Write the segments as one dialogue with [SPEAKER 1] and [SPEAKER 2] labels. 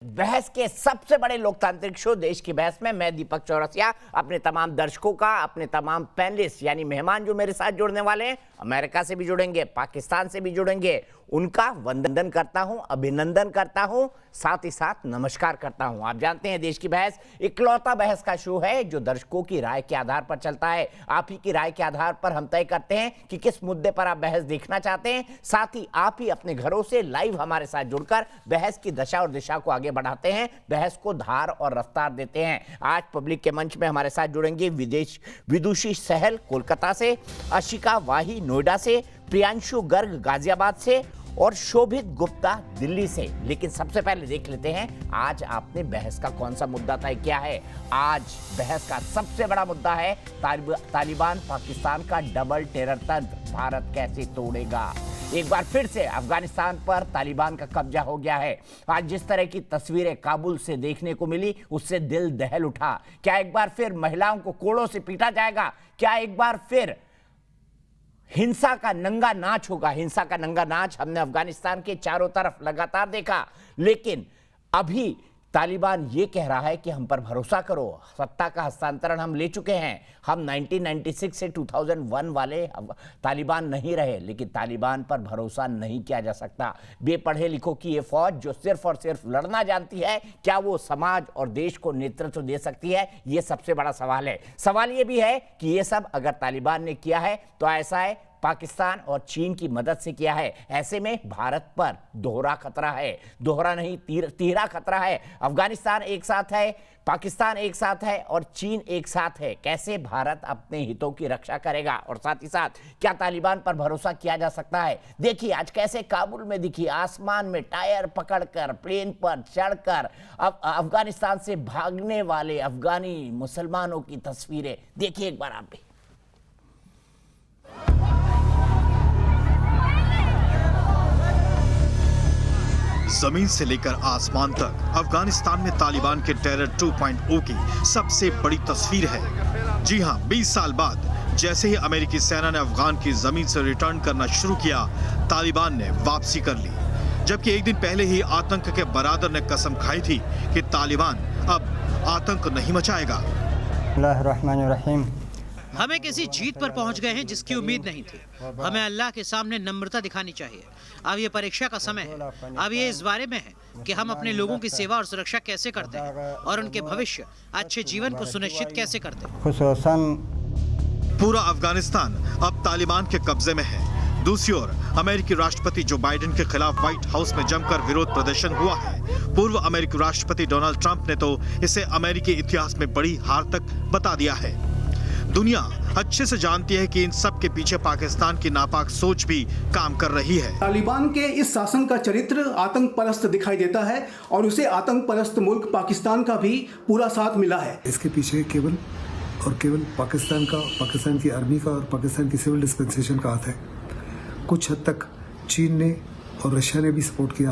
[SPEAKER 1] बहस के सबसे बड़े लोकतांत्रिक शो देश की बहस में मैं दीपक चौरसिया अपने तमाम दर्शकों का, अपने तमाम पैनलिस्ट यानी मेहमान जो मेरे साथ जुड़ने वाले हैं, अमेरिका से भी जुड़ेंगे, पाकिस्तान से भी जुड़ेंगे, उनका वंदन करता हूं, अभिनंदन करता हूं, साथ ही साथ नमस्कार करता हूं। आप जानते हैं देश की बहस इकलौता बहस का शो है जो दर्शकों की राय के आधार पर चलता है। आप ही की राय के आधार पर हम तय करते हैं कि किस मुद्दे पर आप बहस देखना चाहते हैं। साथ ही आप ही अपने घरों से लाइव हमारे साथ जुड़कर बहस की दशा और दिशा को आगे बढ़ाते हैं, बहस को धार और रफ्तार देते हैं। आज पब्लिक के मंच में हमारे साथ जुड़ेंगे विदुषी सहल कोलकाता से, अशिका वाही नोएडा से, प्रियांशु गर्ग गाजियाबाद से और शोभित गुप्ता दिल्ली से। लेकिन सबसे पहले देख लेते हैं आज आपने बहस का कौन सा मुद्दा तय किया है। आज बहस का सबसे बड़ा मुद्दा है तालिबान पाकिस्तान का डबल टेरर तंत्र भारत कैसे तोड़ेगा। एक बार फिर से अफगानिस्तान पर तालिबान का कब्जा हो गया है। आज जिस तरह की तस्वीरें काबुल से देखने को मिली उससे दिल दहल उठा। क्या एक बार फिर महिलाओं को कोड़ों से पीटा जाएगा? क्या एक बार फिर हिंसा का नंगा नाच होगा? हिंसा का नंगा नाच हमने अफगानिस्तान के चारों तरफ लगातार देखा, लेकिन अभी तालिबान ये कह रहा है कि हम पर भरोसा करो, सत्ता का हस्तांतरण हम ले चुके हैं। हम 1996 से 2001 वाले तालिबान नहीं रहे, लेकिन तालिबान पर भरोसा नहीं किया जा सकता। बेपढ़े लिखों की ये फौज जो सिर्फ और सिर्फ लड़ना जानती है, क्या वो समाज और देश को नेतृत्व दे सकती है? ये सबसे बड़ा सवाल है। सवाल ये भी है कि ये सब अगर तालिबान ने किया है तो ऐसा है पाकिस्तान और चीन की मदद से किया है। ऐसे में भारत पर दोहरा खतरा है, दोहरा नहीं तिहरा खतरा है। अफगानिस्तान एक साथ है, पाकिस्तान एक साथ है और चीन एक साथ है। कैसे भारत अपने हितों की रक्षा करेगा? और साथ ही साथ क्या तालिबान पर भरोसा किया जा सकता है? देखिए आज कैसे काबुल में दिखी आसमान में टायर पकड़कर, प्लेन पर चढ़कर अफगानिस्तान से भागने वाले अफगानी मुसलमानों की तस्वीरें देखिए एक बार आप भी।
[SPEAKER 2] जमीन से लेकर आसमान तक अफगानिस्तान में तालिबान के टेरर 2.0 की सबसे बड़ी तस्वीर है। जी हां, 20 साल बाद जैसे ही अमेरिकी सेना ने अफगान की जमीन से रिटर्न करना शुरू किया, तालिबान ने वापसी कर ली। जबकि एक दिन पहले ही आतंक के बरादर ने कसम खाई थी कि तालिबान अब आतंक नहीं मचाएगा।
[SPEAKER 3] हमें किसी जीत पर पहुंच गए हैं जिसकी उम्मीद नहीं थी। हमें अल्लाह के सामने नम्रता दिखानी चाहिए। अब ये परीक्षा का समय है। अब ये इस बारे में है कि हम अपने लोगों की सेवा और सुरक्षा कैसे करते हैं और उनके भविष्य अच्छे जीवन को सुनिश्चित कैसे करते हैं।
[SPEAKER 2] पूरा अफगानिस्तान अब तालिबान के कब्जे में है। दूसरी ओर अमेरिकी राष्ट्रपति जो बाइडेन के खिलाफ व्हाइट हाउस में जमकर विरोध प्रदर्शन हुआ है। पूर्व अमेरिकी राष्ट्रपति डोनाल्ड ट्रंप ने तो इसे अमेरिकी इतिहास में बड़ी हार तक बता दिया है। दुनिया अच्छे से जानती है कि इन सब के पीछे पाकिस्तान की नापाक सोच भी काम कर रही है।
[SPEAKER 4] तालिबान के इस शासन का चरित्र आतंक परस्त दिखाई देता है और उसे आतंक परस्त मुल्क पाकिस्तान का भी पूरा साथ मिला है।
[SPEAKER 5] इसके पीछे केवल और केवल पाकिस्तान का, पाकिस्तान की आर्मी का और पाकिस्तान की सिविल डिस्पेंसेशन का हाथ है। कुछ हद तक चीन ने और रशिया ने भी सपोर्ट किया।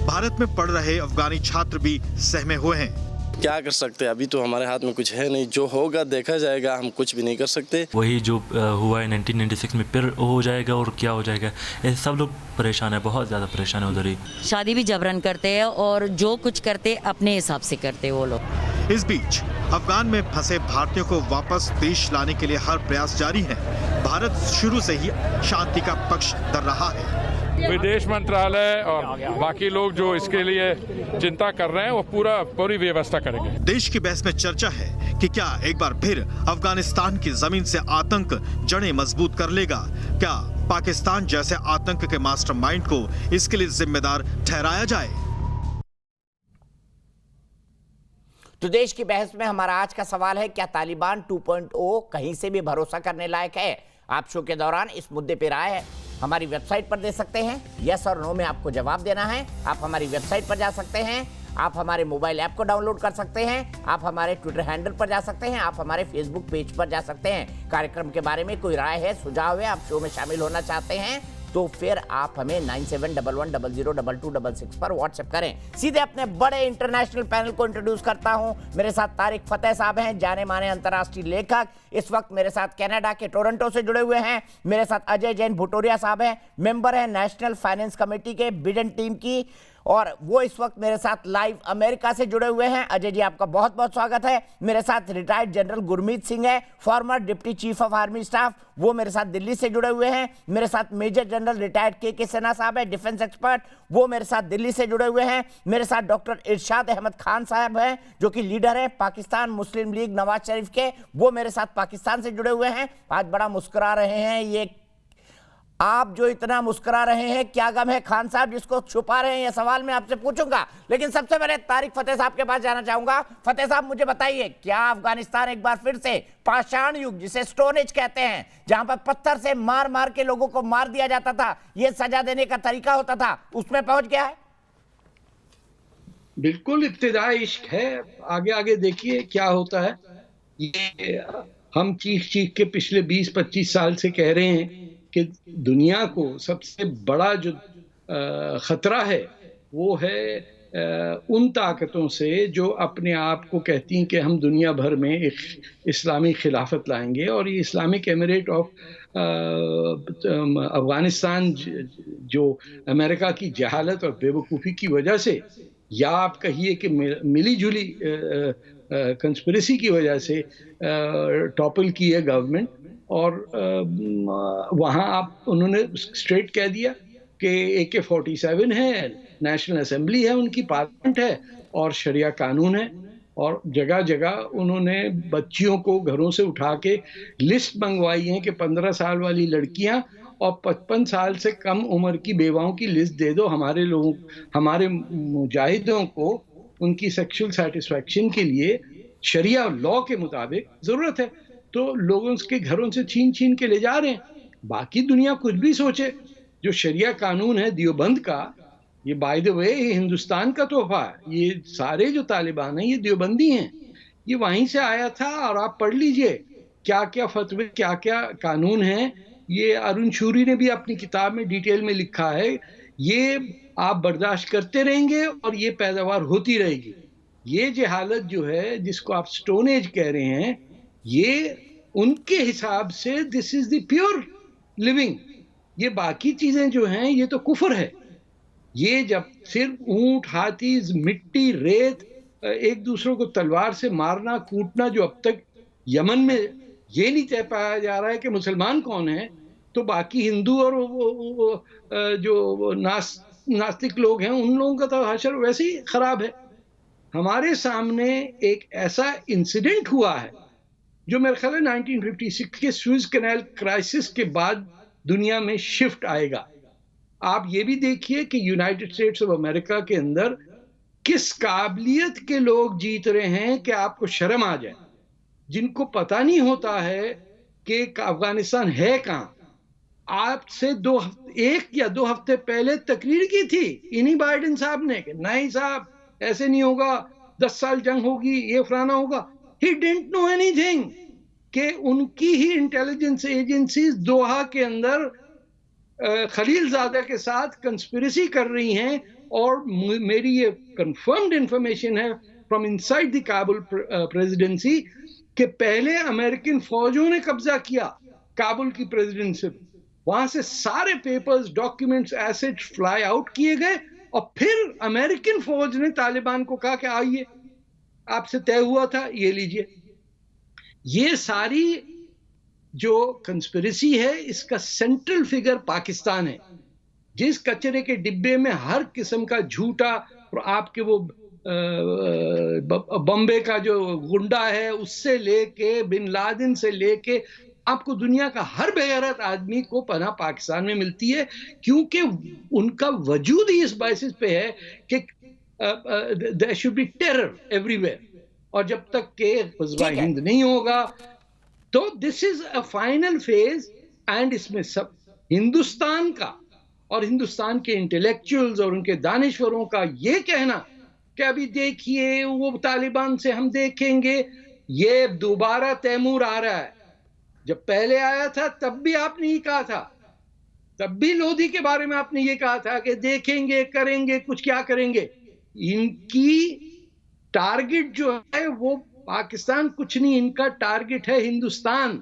[SPEAKER 2] भारत में पढ़ रहे अफगानी छात्र भी सहमे हुए हैं।
[SPEAKER 6] क्या कर सकते हैं, अभी तो हमारे हाथ में कुछ है नहीं। जो होगा देखा जाएगा, हम कुछ भी नहीं कर सकते।
[SPEAKER 7] वही जो हुआ है 1996 में फिर हो जाएगा और क्या हो जाएगा, ये सब लोग परेशान है, बहुत ज़्यादा परेशान है। उधर ही
[SPEAKER 8] शादी भी जबरन करते हैं और जो कुछ करते अपने हिसाब से करते हैं वो लोग।
[SPEAKER 2] इस बीच अफगान में फंसे भारतीयों को वापस देश लाने के लिए हर प्रयास जारी है। भारत शुरू से ही शांति का पक्ष धर रहा है।
[SPEAKER 9] विदेश मंत्रालय और बाकी लोग जो इसके लिए चिंता कर रहे हैं वो पूरी व्यवस्था करेंगे।
[SPEAKER 2] देश की बहस में चर्चा है कि क्या एक बार फिर अफगानिस्तान की जमीन से आतंक जड़ें मजबूत कर लेगा? क्या पाकिस्तान जैसे आतंक के मास्टरमाइंड को इसके लिए जिम्मेदार ठहराया जाए?
[SPEAKER 1] तो देश की बहस में हमारा आज का सवाल है, क्या तालिबान 2.0 कहीं से भी भरोसा करने लायक है? आप शो के दौरान इस मुद्दे पर राय हमारी वेबसाइट पर दे सकते हैं। यस और नो में आपको जवाब देना है। आप हमारी वेबसाइट पर जा सकते हैं, आप हमारे मोबाइल ऐप को डाउनलोड कर सकते हैं, आप हमारे ट्विटर हैंडल पर जा सकते हैं, आप हमारे फेसबुक पेज पर जा सकते हैं। कार्यक्रम के बारे में कोई राय है, सुझाव है, आप शो में शामिल होना चाहते हैं तो फिर आप हमें 9711002266 पर व्हाट्सएप करें। सीधे अपने बड़े इंटरनेशनल पैनल को इंट्रोड्यूस करता हूं। मेरे साथ तारिक फतेह साहब हैं, जाने माने अंतर्राष्ट्रीय लेखक, इस वक्त मेरे साथ कनाडा के टोरंटो से जुड़े हुए हैं। मेरे साथ अजय जैन भुटोरिया साहब हैं, मेंबर हैं नेशनल फाइनेंस कमेटी के बिडेन टीम की, और वो इस वक्त मेरे साथ लाइव अमेरिका से जुड़े हुए हैं। अजय जी, आपका बहुत बहुत स्वागत है। मेरे साथ रिटायर्ड जनरल गुरमीत सिंह है, farmer deputy chief of army staff, वो मेरे साथ दिल्ली से जुड़े हुए हैं। मेरे साथ मेजर जनरल रिटायर्ड के सिन्हा साहब है, डिफेंस एक्सपर्ट, वो मेरे साथ दिल्ली से जुड़े हुए हैं। मेरे साथ डॉक्टर इरशाद अहमद खान साहब हैं, जो कि लीडर है पाकिस्तान मुस्लिम लीग नवाज शरीफ के, वो मेरे साथ पाकिस्तान से जुड़े हुए हैं। आज बड़ा मुस्कुरा रहे हैं, ये आप जो इतना मुस्कुरा रहे हैं, क्या गम है खान साहब जिसको छुपा रहे हैं, ये सवाल मैं आपसे पूछूंगा। लेकिन सबसे पहले तारिक फतेह साहब के पास जाना चाहूंगा। फतेह साहब, मुझे बताइए, क्या अफगानिस्तान एक बार फिर से पाषाण युग, जिसे स्टोन एज कहते हैं, जहां पर पत्थर से मार मार के लोगों को मार दिया जाता था, ये सजा देने का तरीका होता था, उसमें पहुंच गया है?
[SPEAKER 10] बिल्कुल इब्तिदाई इश्क है। आगे आगे देखिए क्या होता है। ये हम चीख के पिछले 20-25 साल से कह रहे हैं कि दुनिया को सबसे बड़ा जो खतरा है वो है उन ताकतों से जो अपने आप को कहती हैं कि हम दुनिया भर में एक इस्लामी खिलाफत लाएंगे। और ये इस्लामिक एमिरेट ऑफ अफगानिस्तान जो अमेरिका की जहालत और बेवकूफ़ी की वजह से, या आप कहिए कि मिली जुली कंस्पिरेसी की वजह से टॉपल की है गवर्नमेंट। और वहाँ आप उन्होंने स्ट्रेट कह दिया कि AK-47 है, नेशनल असेंबली है, उनकी पार्लियामेंट है और शरिया कानून है। और जगह जगह उन्होंने बच्चियों को घरों से उठा के लिस्ट मंगवाई है कि 15 साल वाली लड़कियां और 55 साल से कम उम्र की बेवाओं की लिस्ट दे दो, हमारे लोगों, हमारे मुजाहिदों को उनकी सेक्सुअल सेटिस्फैक्शन के लिए शरिया लॉ के मुताबिक ज़रूरत है। तो लोगों के घरों से छीन छीन के ले जा रहे हैं। बाकी दुनिया कुछ भी सोचे, जो शरिया कानून है देवबंद का, ये बाय द वे हिंदुस्तान का तोहफा है। ये सारे जो तालिबान हैं ये देवबंदी हैं, ये वहीं से आया था। और आप पढ़ लीजिए क्या क्या फतवे, क्या क्या कानून हैं। ये अरुण शूरी ने भी अपनी किताब में डिटेल में लिखा है। ये आप बर्दाश्त करते रहेंगे और ये पैदावार होती रहेगी। ये जहालत जो है, जिसको आप स्टोन एज कह रहे हैं, ये उनके हिसाब से this is the pure living. ये बाकी चीजें जो हैं ये तो कुफर है। ये जब सिर्फ ऊंट, हाथी, मिट्टी, रेत, एक दूसरे को तलवार से मारना कूटना, जो अब तक यमन में ये नहीं तय पाया जा रहा है कि मुसलमान कौन है, तो बाकी हिंदू और जो नास्तिक लोग हैं उन लोगों का तो हशर वैसे ही खराब है। हमारे सामने एक ऐसा इंसिडेंट हुआ है जो मेरे ख्याल है 1956 के स्विस कैनाल क्राइसिस के बाद दुनिया में शिफ्ट आएगा। आप ये भी देखिए कि यूनाइटेड स्टेट्स ऑफ अमेरिका के अंदर किस काबिलियत के लोग जीत रहे हैं कि आपको शर्म आ जाए, जिनको पता नहीं होता है कि अफगानिस्तान है कहाँ। आपसे 1 या 2 हफ्ते पहले तकरीर की थी इन्हीं बाइडेन साहब ने कि नहीं साहब ऐसे नहीं होगा, 10 साल जंग होगी, ये फलाना होगा। He didn't know anything कि उनकी ही इंटेलिजेंस एजेंसीज दोहा के अंदर खलीलजादा के साथ कंस्पिरेसी कर रही हैं। और मेरी ये कंफर्म्ड इंफॉर्मेशन है from inside the Kabul presidency कि पहले अमेरिकन फौजों ने कब्जा किया काबुल की प्रेसिडेंसी, वहां से सारे papers, documents, assets fly out किए गए और फिर अमेरिकन फौज ने तालिबान को कहा कि आइए आपसे तय हुआ था, ये लीजिए। ये सारी जो कंस्पिरेसी है इसका सेंट्रल फिगर पाकिस्तान है। जिस कचरे के डिब्बे में हर किस्म का झूठा, और आपके वो बॉम्बे का जो गुंडा है उससे लेके बिन लादेन से लेके आपको दुनिया का हर बेगैरत आदमी को पनाह पाकिस्तान में मिलती है, क्योंकि उनका वजूद ही इस बेसिस पे है कि there should be terror everywhere. और जब तक के ग़ज़वा हिंद नहीं होगा तो this is a final phase. And इसमें सब हिंदुस्तान का और हिंदुस्तान के इंटेलेक्चुअल्स और उनके दानिश्वरों का ये कहना कि अभी देखिए वो तालिबान से हम देखेंगे, ये दोबारा तैमूर आ रहा है। जब पहले आया था तब भी आपने ये कहा था, तब भी लोधी के बारे में आपने ये कहा था कि देखेंगे, करेंगे, कुछ क्या करेंगे। इनकी टारगेट जो है वो पाकिस्तान कुछ नहीं, इनका टारगेट है हिंदुस्तान।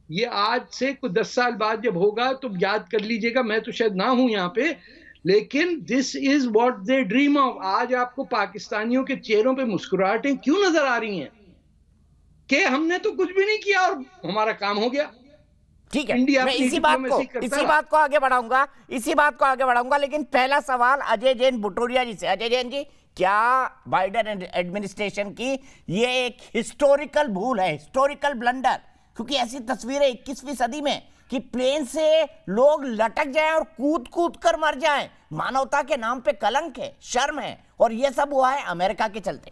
[SPEAKER 10] ये आज से कुछ 10 साल बाद जब होगा तो याद कर लीजिएगा, मैं तो शायद ना हूं यहाँ पे, लेकिन this is what they dream of. आज आपको पाकिस्तानियों के चेहरों पे मुस्कुराहटें क्यों नजर आ रही हैं कि हमने तो कुछ भी नहीं किया और हमारा काम हो गया।
[SPEAKER 1] ठीक है,
[SPEAKER 10] इंडिया
[SPEAKER 1] मैं
[SPEAKER 10] अपनी
[SPEAKER 1] इसी
[SPEAKER 10] डिप्लोमेसी
[SPEAKER 1] बात को आगे बढ़ाऊंगा, लेकिन पहला सवाल अजय जैन बुटोरिया जी से। अजय जैन जी, क्या बाइडेन एडमिनिस्ट्रेशन की ये एक हिस्टोरिकल भूल है, हिस्टोरिकल ब्लंडर? क्योंकि ऐसी तस्वीरें 21वीं सदी में कि प्लेन से लोग लटक जाएं और कूद कूद कर मर जाएं, मानवता के नाम पे कलंक है, शर्म है, और ये सब हुआ है अमेरिका के चलते।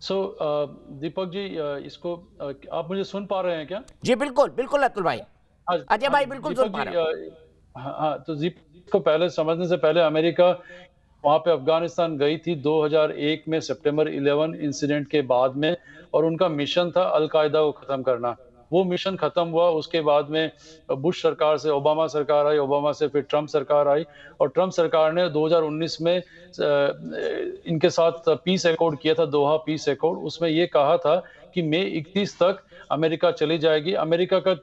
[SPEAKER 11] दीपक जी, इसको आप मुझे सुन पा रहे हैं क्या?
[SPEAKER 1] जी बिल्कुल बिल्कुल अतुल भाई, अजय भाई बिल्कुल सुन पा रहे हैं।
[SPEAKER 11] हाँ, तो दीपक को पहले समझने से पहले अमेरिका वहां पे अफगानिस्तान गई थी 2001 में सितंबर 11 इंसिडेंट के बाद में, और उनका मिशन था अलकायदा को खत्म करना। वो मिशन खत्म हुआ, उसके बाद में बुश सरकार से ओबामा सरकार आई, ओबामा से फिर ट्रंप सरकार आई, और ट्रंप सरकार ने 2019 में इनके साथ पीस एकॉर्ड किया था, दोहा पीस एकॉर्ड। उसमें ये कहा था कि मई 31 तक अमेरिका चली जाएगी। अमेरिका का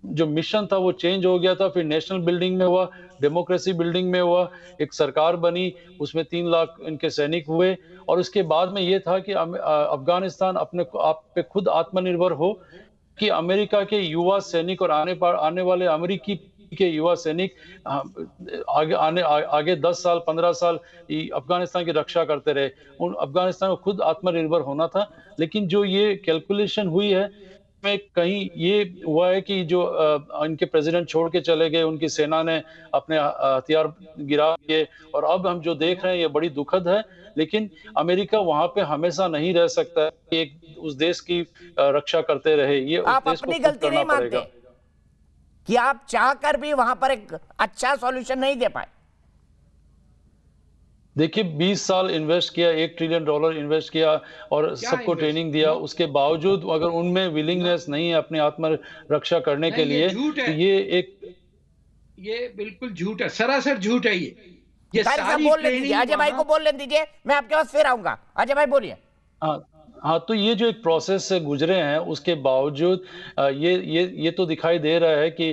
[SPEAKER 11] जो मिशन था वो चेंज हो गया था, फिर नेशनल बिल्डिंग में हुआ, डेमोक्रेसी बिल्डिंग में हुआ, एक सरकार बनी, उसमें 3 लाख इनके सैनिक हुए, और उसके बाद में ये था कि अफगानिस्तान अपने आप पे खुद आत्मनिर्भर हो, कि अमेरिका के युवा सैनिक और आने वाले अमेरिकी के युवा सैनिक आगे 10 साल 15 साल अफगानिस्तान की रक्षा करते रहे। उन अफगानिस्तान को खुद आत्मनिर्भर होना था। लेकिन जो ये कैलकुलेशन हुई है में कहीं ये हुआ है कि जो इनके प्रेसिडेंट छोड़ के चले गए, उनकी सेना ने अपने हथियार गिरा दिए, और अब हम जो देख रहे हैं ये बड़ी दुखद है। लेकिन अमेरिका वहां पे हमेशा नहीं रह सकता कि एक उस देश की रक्षा करते रहे। ये
[SPEAKER 1] आप अपनी गलती नहीं मानते कि आप चाहकर भी वहां पर एक अच्छा सॉल्यूशन नहीं दे पाए?
[SPEAKER 11] देखिए, 20 साल इन्वेस्ट किया, $1 ट्रिलियन इन्वेस्ट किया और सबको ट्रेनिंग दिया, उसके बावजूद अगर उनमें विलिंगनेस नहीं है अपनी आत्मरक्षा करने के लिए, तो
[SPEAKER 10] ये बिल्कुल झूठ है, सरासर झूठ है। ये
[SPEAKER 1] सारी बोल लेने दीजिए, अजय भाई को बोल लेने दीजिए, मैं आपके पास फिर आऊंगा। अजय भाई बोलिए।
[SPEAKER 11] हाँ, तो ये जो एक प्रोसेस से गुजरे हैं, उसके बावजूद ये तो दिखाई दे रहा है कि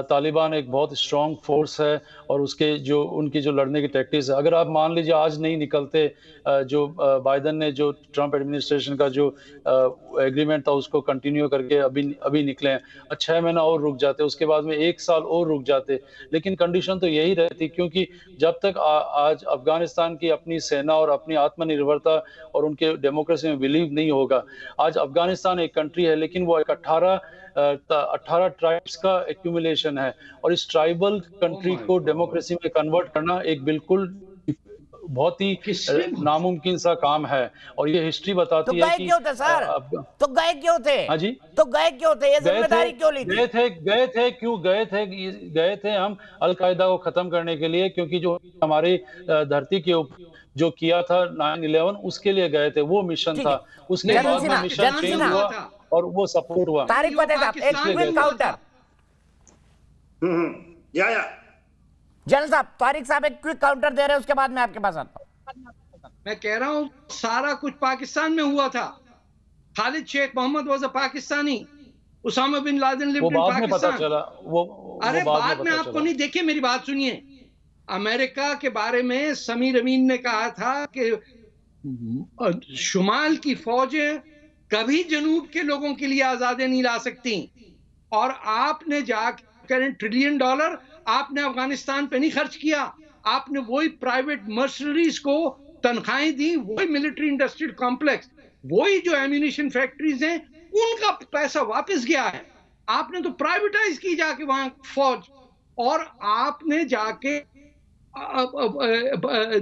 [SPEAKER 11] तालिबान एक बहुत स्ट्रांग फोर्स है, और उनकी जो लड़ने की टैक्टिक्स है। अगर आप मान लीजिए आज नहीं निकलते, जो बाइडेन ने जो ट्रंप एडमिनिस्ट्रेशन का जो एग्रीमेंट था उसको कंटिन्यू करके अभी निकले हैं, 6 महीना और रुक जाते, उसके बाद में 1 साल और रुक जाते, लेकिन कंडीशन तो यही रहती, क्योंकि जब तक आज अफगानिस्तान की अपनी सेना और अपनी आत्मनिर्भरता और उनके डेमोक्रेसी में बिलीव नहीं होगा। आज अफगानिस्तान एक कंट्री है, लेकिन वो एक 18 ट्राइब्स का एक्यूमुलेशन है, और इस ट्राइबल कंट्री को डेमोक्रेसी में कन्वर्ट करना एक बिल्कुल बहुत ही नामुमकिन सा काम है। और ये हिस्ट्री बताती है कि
[SPEAKER 1] क्यों थे सर? तो गए क्यों थे?
[SPEAKER 11] हाँ जी,
[SPEAKER 1] तो गए क्यों थे? ये जिम्मेदारी क्यों ली थी?
[SPEAKER 11] गए थे हम अलकायदा को खत्म करने के लिए, क्योंकि जो हमारी धरती के ऊपर जो किया था 9/11, उसके लिए गए थे, वो मिशन था। उसके बाद में मिशन चेंज हुआ और वो सपोर्ट हुआ।
[SPEAKER 1] तारिक फतेह साहब, एक क्विक काउंटर। जनरल साहब, तारिक साहब एक क्विक काउंटर दे रहे हैं, उसके बाद मैं आपके पास आता हूं।
[SPEAKER 10] मैं कह रहा हूं सारा कुछ पाकिस्तान में हुआ था। Khalid Sheikh Mohammed was a Pakistani, Osama bin Laden lived in Pakistan. अरे बाद में आपको नहीं, देखिए मेरी बात सुनिए। अमेरिका के बारे में समीर अमीन ने कहा था कि शुमाल की फौजें कभी जनूब के लोगों के लिए आजादी नहीं ला सकती, और आपने जाकर $1 ट्रिलियन आपने अफगानिस्तान पे नहीं खर्च किया। आपने वही प्राइवेट मर्सनरीज को तनख्वाहें दी, वही मिलिट्री इंडस्ट्रियल कॉम्प्लेक्स, वही जो एम्यूनिशन फैक्ट्रीज हैं, उनका पैसा वापस गया है। आपने तो प्राइवेटाइज की जाके वहां फौज, और आपने जाके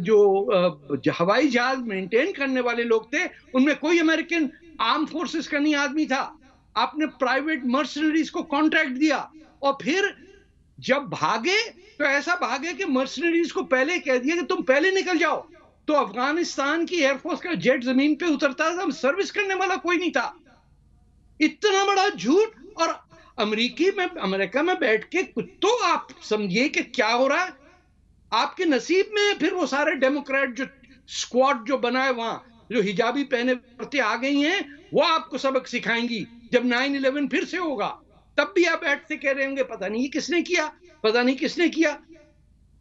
[SPEAKER 10] जो हवाई जहाज मेंटेन करने वाले लोग थे, उनमें कोई अमेरिकन आर्म फोर्सेस का नहीं आदमी था। आपने प्राइवेट मर्सनरीज को कॉन्ट्रैक्ट दिया, और फिर जब भागे तो ऐसा भागे कि मर्सनरीज को पहले कह दिया कि तुम पहले निकल जाओ। तो अफगानिस्तान की एयरफोर्स का जेट जमीन पे उतरता था, सर्विस करने वाला कोई नहीं था। इतना बड़ा झूठ। और अमेरिका में बैठ के कुछ तो आप समझिए कि क्या हो रहा है। आपके नसीब में फिर वो सारे डेमोक्रेट जो स्क्वाड जो बना है, वहां जो हिजाबी पहने औरतें आ गई हैं, वो आपको सबक सिखाएंगी। जब 9/11 फिर से होगा, तब भी आप बैठते कह रहे होंगे पता नहीं किसने किया, पता नहीं किसने किया।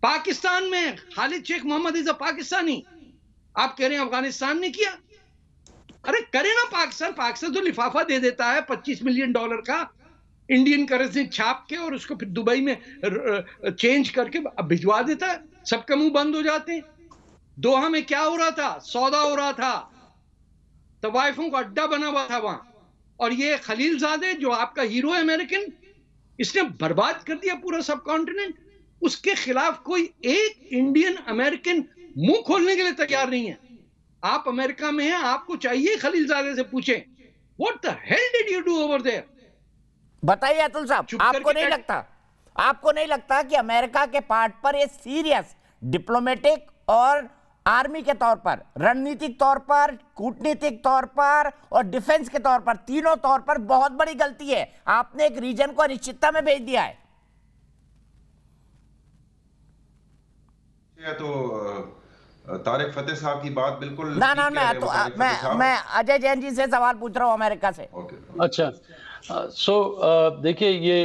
[SPEAKER 10] पाकिस्तान में खालिद शेख मोहम्मद इज अ पाकिस्तानी, आप कह रहे हैं अफगानिस्तान ने किया? अरे करे ना पाकिस्तान तो लिफाफा दे देता है $25 मिलियन का इंडियन करेंसी छाप के, और उसको फिर दुबई में चेंज करके भिजवा देता है, सबके मुंह बंद हो जाते हैं। दोहा में क्या हो रहा था? सौदा हो रहा था, तवाइफों का अड्डा बना हुआ था वहां, और ये खलीलजादे जो आपका हीरो है अमेरिकन, इसने बर्बाद कर दिया पूरा सब कॉन्टिनेंट। उसके खिलाफ कोई एक इंडियन अमेरिकन मुंह खोलने के लिए तैयार नहीं है। आप अमेरिका में हैं, आपको चाहिए खलीलजादे से पूछें, what the hell did you do over there?
[SPEAKER 1] बताइए अतुल साहब, आपको नहीं लगता कि अमेरिका के पार्ट पर ये सीरियस डिप्लोमेटिक और आर्मी के तौर पर, रणनीतिक तौर पर, कूटनीतिक तौर पर और डिफेंस के तौर पर, तीनों तौर पर बहुत बड़ी गलती है? आपने एक रीजन को अनिश्चितता में भेज दिया है।
[SPEAKER 12] तो तारिक फतेह साहब की बात बिल्कुल
[SPEAKER 1] मैं अजय जैन जी से सवाल पूछ रहा हूं अमेरिका से।
[SPEAKER 11] अच्छा, देखिए, ये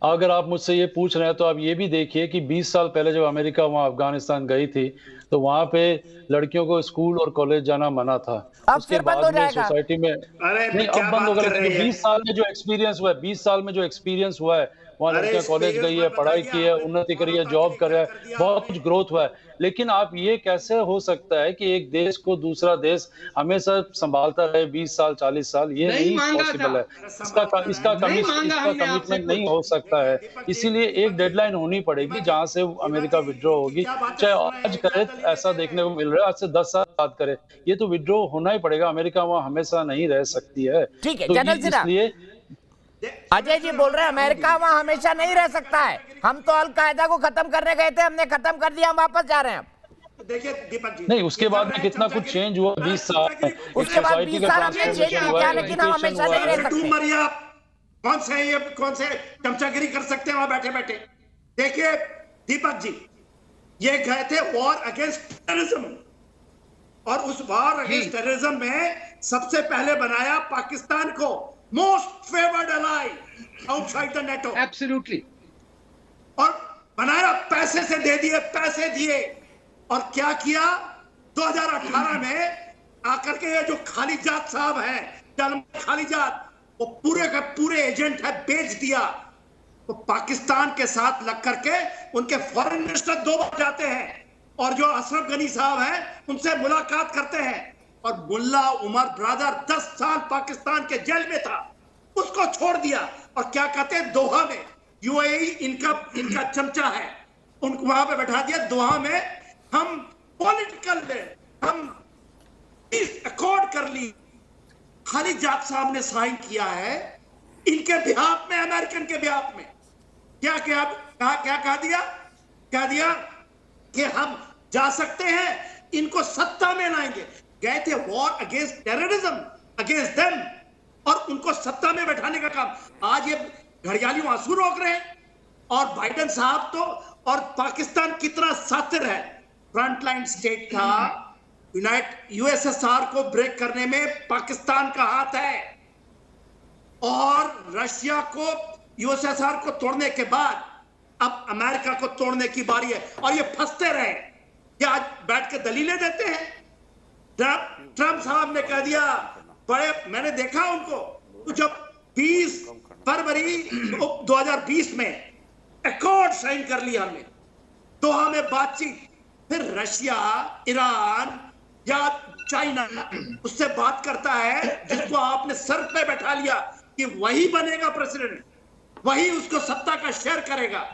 [SPEAKER 11] अगर आप मुझसे ये पूछ रहे हैं तो आप ये भी देखिए कि 20 साल पहले जब अमेरिका वहाँ अफगानिस्तान गई थी तो वहाँ पे लड़कियों को स्कूल और कॉलेज जाना मना था। उसके बाद में सोसाइटी में नहीं, अब बंद हो गया। 20 साल में जो एक्सपीरियंस हुआ है, 20 साल में जो एक्सपीरियंस हुआ है, वहाँ लड़कियां कॉलेज गई है, पढ़ाई की है, उन्नति करी है, जॉब कर रहा है, बहुत कुछ ग्रोथ हुआ है। लेकिन आप ये कैसे हो सकता है कि एक देश को दूसरा देश हमेशा संभालता रहे 20 साल 40 साल? ये नहीं पॉसिबल है। इसका कमिटमेंट नहीं हो सकता है। इसीलिए एक डेडलाइन होनी पड़ेगी जहां से अमेरिका विड्रॉ होगी, चाहे आज करे, ऐसा देखने को मिल रहा है, आज से 10 साल बाद करे, ये तो विड्रॉ होना ही पड़ेगा। अमेरिका वहां हमेशा नहीं रह सकती है।
[SPEAKER 1] ठीक है, इसलिए अजय जी बोल रहे हैं अमेरिका वहां हमेशा नहीं रह सकता है। हम तो अल कायदा को खत्म करने गए थे, हमने खत्म कर दिया, हम वापस जा रहे हैं।
[SPEAKER 4] देखिए दीपक जी,
[SPEAKER 11] नहीं, उसके बाद में कितना कुछ चेंज हुआ 20 साल में।
[SPEAKER 1] उसके बाद 20 साल हमने चेंज किया, लेकिन हम हमेशा नहीं रह सकते।
[SPEAKER 4] कौन से चमचागिरी कर सकते हैं वहां बैठे बैठे? देखिए दीपक जी, ये गए थे वॉर अगेंस्ट टेररिज्म, और उस वॉर अगेंस्ट टेररिज्म में सबसे पहले बनाया पाकिस्तान को most favoured ally outside the NATO.
[SPEAKER 10] Absolutely.
[SPEAKER 4] और बनाया, पैसे से दे दिए, पैसे दिए, और क्या किया? 2018 में आकर के ये जो खालिजात साहब हैं, खालिजात, वो पूरे का पूरे एजेंट है, बेच दिया। तो पाकिस्तान के साथ लग करके उनके फॉरेन मिनिस्टर 2 बार जाते हैं, और जो अशरफ गनी साहब हैं उनसे मुलाकात करते हैं। और मुल्ला उमर ब्रदर 10 साल पाकिस्तान के जेल में था, उसको छोड़ दिया। और क्या कहते हैं, दोहा में यूएई इनका चमचा है, उनको वहां पे बैठा दिया। दोहा में हम पॉलिटिकल हम पीस अकॉर्ड कर ली, खालिजात साहब ने साइन किया है इनके बिहाफ में, अमेरिकन के बिहाफ में। क्या कह दिया कि हम जा सकते हैं, इनको सत्ता में लाएंगे। गए थे war against terrorism, against them, और उनको सत्ता में बैठाने का काम। आज ये घड़ियालियों आंसू रोक रहे हैं, और बाइडेन साहब तो, और पाकिस्तान कितना सातिर है, फ्रंटलाइन स्टेट था। यूएसएसआर को ब्रेक करने में पाकिस्तान का हाथ है, और रशिया को, यूएसएसआर को तोड़ने के बाद अब अमेरिका को तोड़ने की बारी है। और ये फंसते रहे, क्या आज बैठ के दलीलें देते हैं? ट्रंप साहब ने कह दिया, बड़े, मैंने देखा उनको, तो जब 20 फरवरी 2020 में एकॉर्ड साइन कर लिया हमने, दोहा में बातचीत, फिर रशिया, ईरान या चाइना उससे बात करता है, जिसको आपने सर पे बैठा लिया कि वही बनेगा प्रेसिडेंट, वही उसको सत्ता का शेयर करेगा।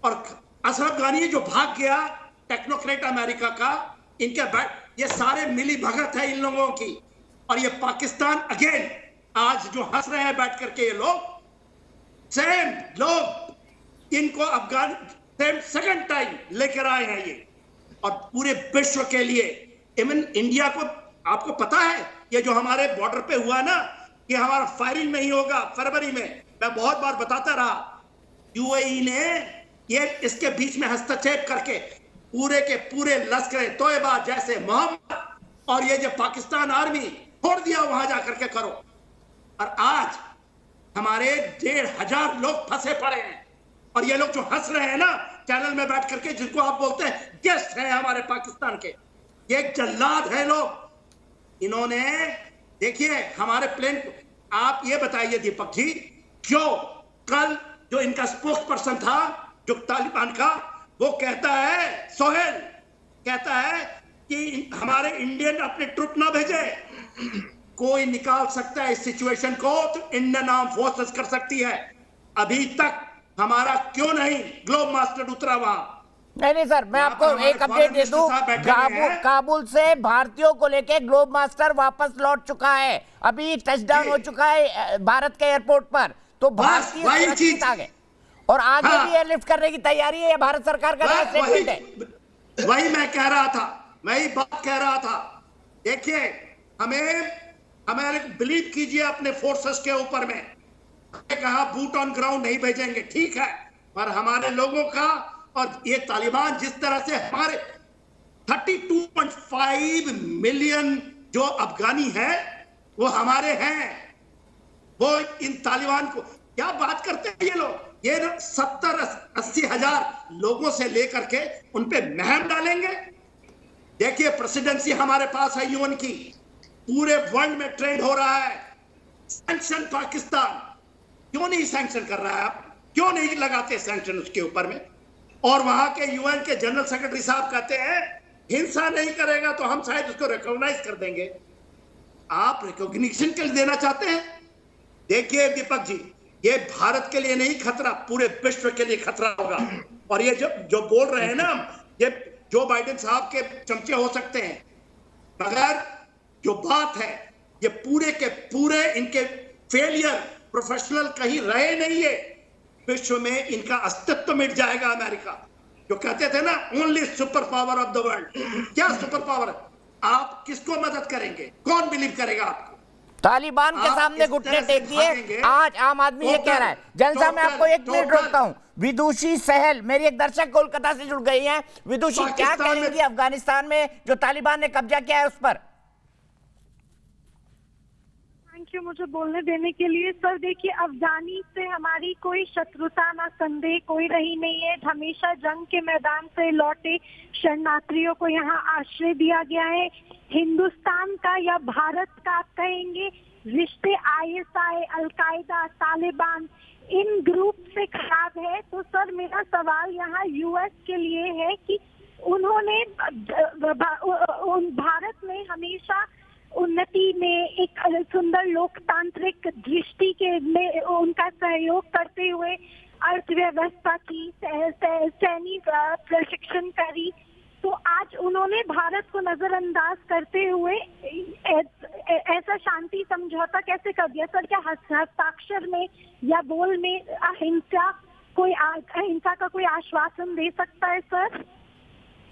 [SPEAKER 4] और अशरफ गनी जो भाग गया, टेक्नोक्रेट अमेरिका का, इनके ये सारे मिली भगत है इन लोगों की। और ये पाकिस्तान अगेन, आज जो हंस रहे हैं बैठ करके ये लोग, सेम लोग इनको अफगान सेकंड टाइम लेकर आए हैं ये, और पूरे विश्व के लिए, इवन इंडिया को। आपको पता है ये जो हमारे बॉर्डर पे हुआ ना, कि हमारा फायरिंग नहीं होगा फरवरी में, मैं बहुत बार बताता रहा। यूएई ने ये इसके बीच में हस्तक्षेप करके पूरे के पूरे लश्कर तोयबा जैसे मोहम्मद और ये जो पाकिस्तान आर्मी छोड़ दिया, वहां जाकर के करो। और आज हमारे 1,500 लोग फंसे पड़े हैं, और ये लोग जो हंस रहे हैं ना, चैनल में बैठ करके, जिनको आप बोलते हैं गेस्ट हैं हमारे पाकिस्तान के, ये जल्लाद है लोग। इन्होंने देखिए हमारे प्लेन, आप ये बताइए दीपक जी, क्यों कल जो इनका स्पोक्स पर्सन था जो तालिबान का, वो कहता है, सोहेल कहता है कि हमारे इंडियन अपने ट्रुप ना भेजे। कोई निकाल सकता है इस सिचुएशन को तो इंडियन आर्म फोर्सेस कर सकती है। अभी तक हमारा क्यों नहीं ग्लोब मास्टर उतरा वहां?
[SPEAKER 1] नहीं सर, मैं आपको एक अपडेट दे दूं, काबुल से भारतीयों को लेके ग्लोब मास्टर वापस लौट चुका है, अभी टचडाउन हो चुका है भारत के एयरपोर्ट पर। तो भारतीय सुरक्षित आ गए और आगे भी एयरलिफ्ट करने की तैयारी है, भारत सरकार का स्टेटमेंट है।
[SPEAKER 4] वही मैं कह रहा था, मैं ही बात कह रहा था। देखिए हमें बिलीव कीजिए अपने फोर्सेस के ऊपर में। कहा बूट ऑन ग्राउंड नहीं भेजेंगे, ठीक है, पर हमारे लोगों का, और ये तालिबान जिस तरह से हमारे 32.5 मिलियन जो अफगानी है वो हमारे हैं, वो इन तालिबान को क्या बात करते हैं ये लोग? ये 70-80 हजार लोगों से लेकर के उन पे महम डालेंगे। देखिए प्रेसिडेंसी हमारे पास है यूएन की, पूरे वर्ल्ड में ट्रेंड हो रहा है। सैंक्शन पाकिस्तान क्यों नहीं सैंक्शन कर रहा है? आप क्यों नहीं लगाते सैंक्शन उसके ऊपर में? और वहां के यूएन के जनरल सेक्रेटरी साहब कहते हैं हिंसा नहीं करेगा तो हम शायद उसको रिकॉग्नाइज कर देंगे। आप रिकॉग्निशन के लिए देना चाहते हैं? देखिए दीपक जी, ये भारत के लिए नहीं खतरा, पूरे विश्व के लिए खतरा होगा। और ये जो बोल रहे हैं ना, ये जो बाइडेन साहब के चमचे हो सकते हैं, मगर जो बात है ये पूरे के पूरे इनके फेलियर प्रोफेशनल कहीं रहे नहीं है। विश्व में इनका अस्तित्व मिट जाएगा। अमेरिका जो कहते थे ना only super power of the world, क्या सुपर पावर? आप किसको मदद करेंगे? कौन बिलीव करेगा आपको?
[SPEAKER 1] तालिबान के सामने घुटने टेक दिए आज आम आदमी ये कह रहा है। जनसा मैं आपको 1 मिनट रोकता हूं। विदुषी सहल, मेरी एक दर्शक कोलकाता से जुड़ गई हैं। विदुषी, क्या कहेंगी अफगानिस्तान में जो तालिबान ने कब्जा किया है उस पर?
[SPEAKER 13] थैंक यू मुझे बोलने देने के लिए। सर देखिए, अफगानी से हमारी कोई शत्रुता ना संदेह कोई रही नहीं है। हमेशा जंग के मैदान से लौटे शरणार्थियों को यहाँ आश्रय दिया गया है। हिंदुस्तान का या भारत का आप कहेंगे रिश्ते आईएसआई, अलकायदा, तालिबान इन ग्रुप से खराब है। तो सर मेरा सवाल यहाँ यूएस के लिए है कि उन्होंने भारत में हमेशा उन्नति में एक सुंदर लोकतांत्रिक दृष्टि के में उनका सहयोग करते हुए अर्थव्यवस्था की, सैनिक प्रशिक्षण करी। तो आज उन्होंने भारत को नजरअंदाज करते हुए ऐसा शांति समझौता कैसे कर दिया? सर क्या हस्ताक्षर में या बोल में अहिंसा का कोई आश्वासन दे सकता है सर?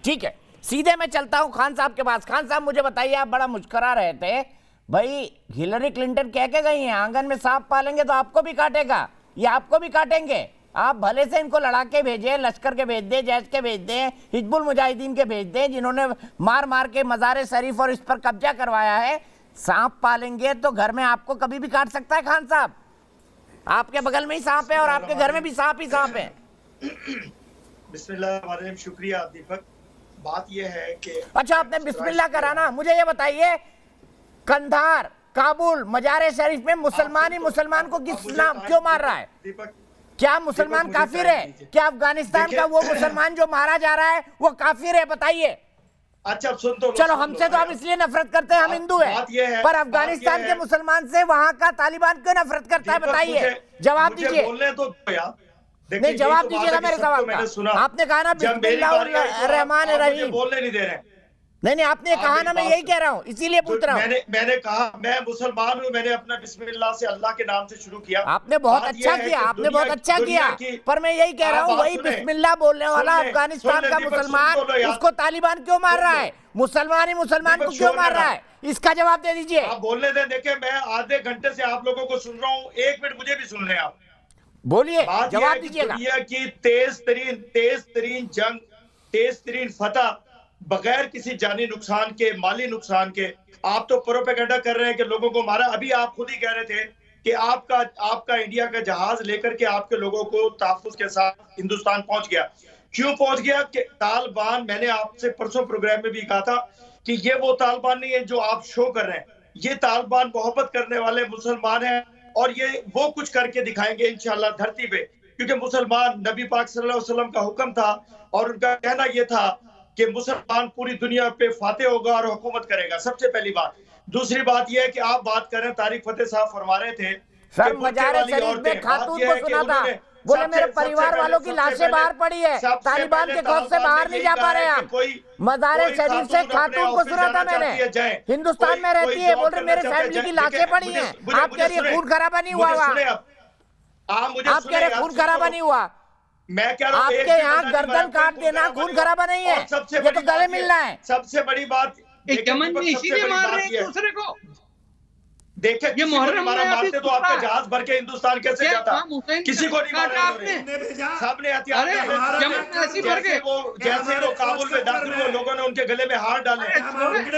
[SPEAKER 1] ठीक है, सीधे मैं चलता हूं खान साहब के पास। खान साहब मुझे बताइए, आप बड़ा मुस्कुरा रहे थे भाई, हिलरी क्लिंटन कह के गई हैं आंगन में सांप पालेंगे तो आपको भी काटेगा, ये आपको भी काटेंगे। आप भले से इनको लड़ाके भेजें, लश्कर के भेज दें, जैश के भेज दें, हिजबुल मुजाहिदीन के भेज दें, जिन्होंने मार मार के मज़ार शरीफ और इस पर कब्जा करवाया है। सांप पालेंगे तो घर में आपको कभी भी काट सकता है। खान साहब आपके बगल में ही सांप है और आपके घर में भी सांप ही सांप है।
[SPEAKER 14] बिस्मिल्लाह, शुक्रिया दीपक। बात यह है कि
[SPEAKER 1] अच्छा, आपने बिस्मिल्लाह करा ना। मुझे ये बताइए, कंधार, काबुल, मजार शरीफ में मुसलमान ही मुसलमान को किस नाम क्यों मार रहा है? क्या मुसलमान काफिर है? क्या अफगानिस्तान का वो मुसलमान जो मारा जा रहा है वो काफिर है? बताइए।
[SPEAKER 14] अच्छा सुन तो,
[SPEAKER 1] चलो हमसे तो आप इसलिए नफरत करते हैं, हम हिंदू हैं, पर अफगानिस्तान के मुसलमान से वहां का तालिबान क्यों नफरत करता है? बताइए, जवाब दीजिए। नहीं, जवाब दीजिएगा मेरे सवाल का। आपने कहा ना बिस्मिल्लाह रहीम,
[SPEAKER 14] बोलने नहीं दे रहे।
[SPEAKER 1] नहीं, आपने कहा ना, मैं यही कह रहा हूँ, इसीलिए पूछ रहा हूँ।
[SPEAKER 14] मैंने कहा मैं मुसलमान हूँ, मैंने अपना बिस्मिल्लाह से अल्लाह के नाम से शुरू किया।
[SPEAKER 1] आपने बहुत अच्छा किया, आपने बहुत अच्छा किया, पर मैं यही कह रहा हूँ, वही बिस्मिल्लाह बोलने वाला अफगानिस्तान का मुसलमान, उसको तालिबान क्यों मार रहा है? मुसलमान ही मुसलमान को क्यों मार रहा है? इसका जवाब दे दीजिए।
[SPEAKER 14] आप बोलने दें। देखिए, मैं आधे घंटे से आप लोगों को सुन रहा हूँ, 1 मिनट मुझे भी सुन रहे हैं आप।
[SPEAKER 1] बोलिए, जवाब दीजिएगा।
[SPEAKER 14] दुनिया की तेज तरीन जंग, तेज तरीन फतह बगैर किसी जानी नुकसान के, माली नुकसान के, आप तो प्रोपेगेंडा कर रहे हैं कि लोगों को मारा। अभी आप खुद ही कह रहे थे कि आपका इंडिया का जहाज लेकर के आपके लोगों को तहफ्फुज़ के साथ हिंदुस्तान पहुंच गया। क्यों पहुंच गया कि तालिबान, मैंने आपसे परसों प्रोग्राम में भी कहा था कि ये वो तालिबान नहीं है जो आप शो कर रहे हैं, ये तालिबान मोहब्बत करने वाले मुसलमान हैं और ये वो कुछ करके दिखाएंगे इंशाल्लाह धरती पे, क्योंकि मुसलमान, नबी पाक सल्लल्लाहु अलैहि वसल्लम का हुक्म था और उनका कहना ये था कि मुसलमान पूरी दुनिया पे फाते होगा और हुकूमत करेगा। सबसे पहली बात। दूसरी बात यह है कि आप बात कर रहे हैं, तारिक फतेह साहब फरमा रहे थे
[SPEAKER 1] सर मजार शरीफ में खातून को सुना था, बोले मेरे परिवार वालों की लाशें बाहर पड़ी है, तालिबान के खौफ से बाहर नहीं जा पा रहे हैं हम। मजार शरीफ से खातून को सुना था मैंने, हिंदुस्तान में रहती है, बोल रहे मेरे फैमिली की लाशें पड़ी हैं। आप कह रही है खून खराबा नहीं हुआ, आप कह रहे खून खराबा नहीं हुआ,
[SPEAKER 14] मैं कह रहा हूं
[SPEAKER 1] आपके यहाँ गर्दन काट देना खून खराबा नहीं है, ये तो गले मिलना है।
[SPEAKER 14] सबसे बड़ी बात,
[SPEAKER 3] यमन में इसीलिए मार रहे हैं दूसरे को।
[SPEAKER 14] देखे
[SPEAKER 3] ये मुहर्रम
[SPEAKER 14] मारा मारते तो आपका जहाज भर के हिंदुस्तान कैसे जाता? किसी को नहीं मारा आपने, सबने हथियार जैसे वो काबुल में दाखिल हुए, लोगों ने उनके गले में हाथ डाले,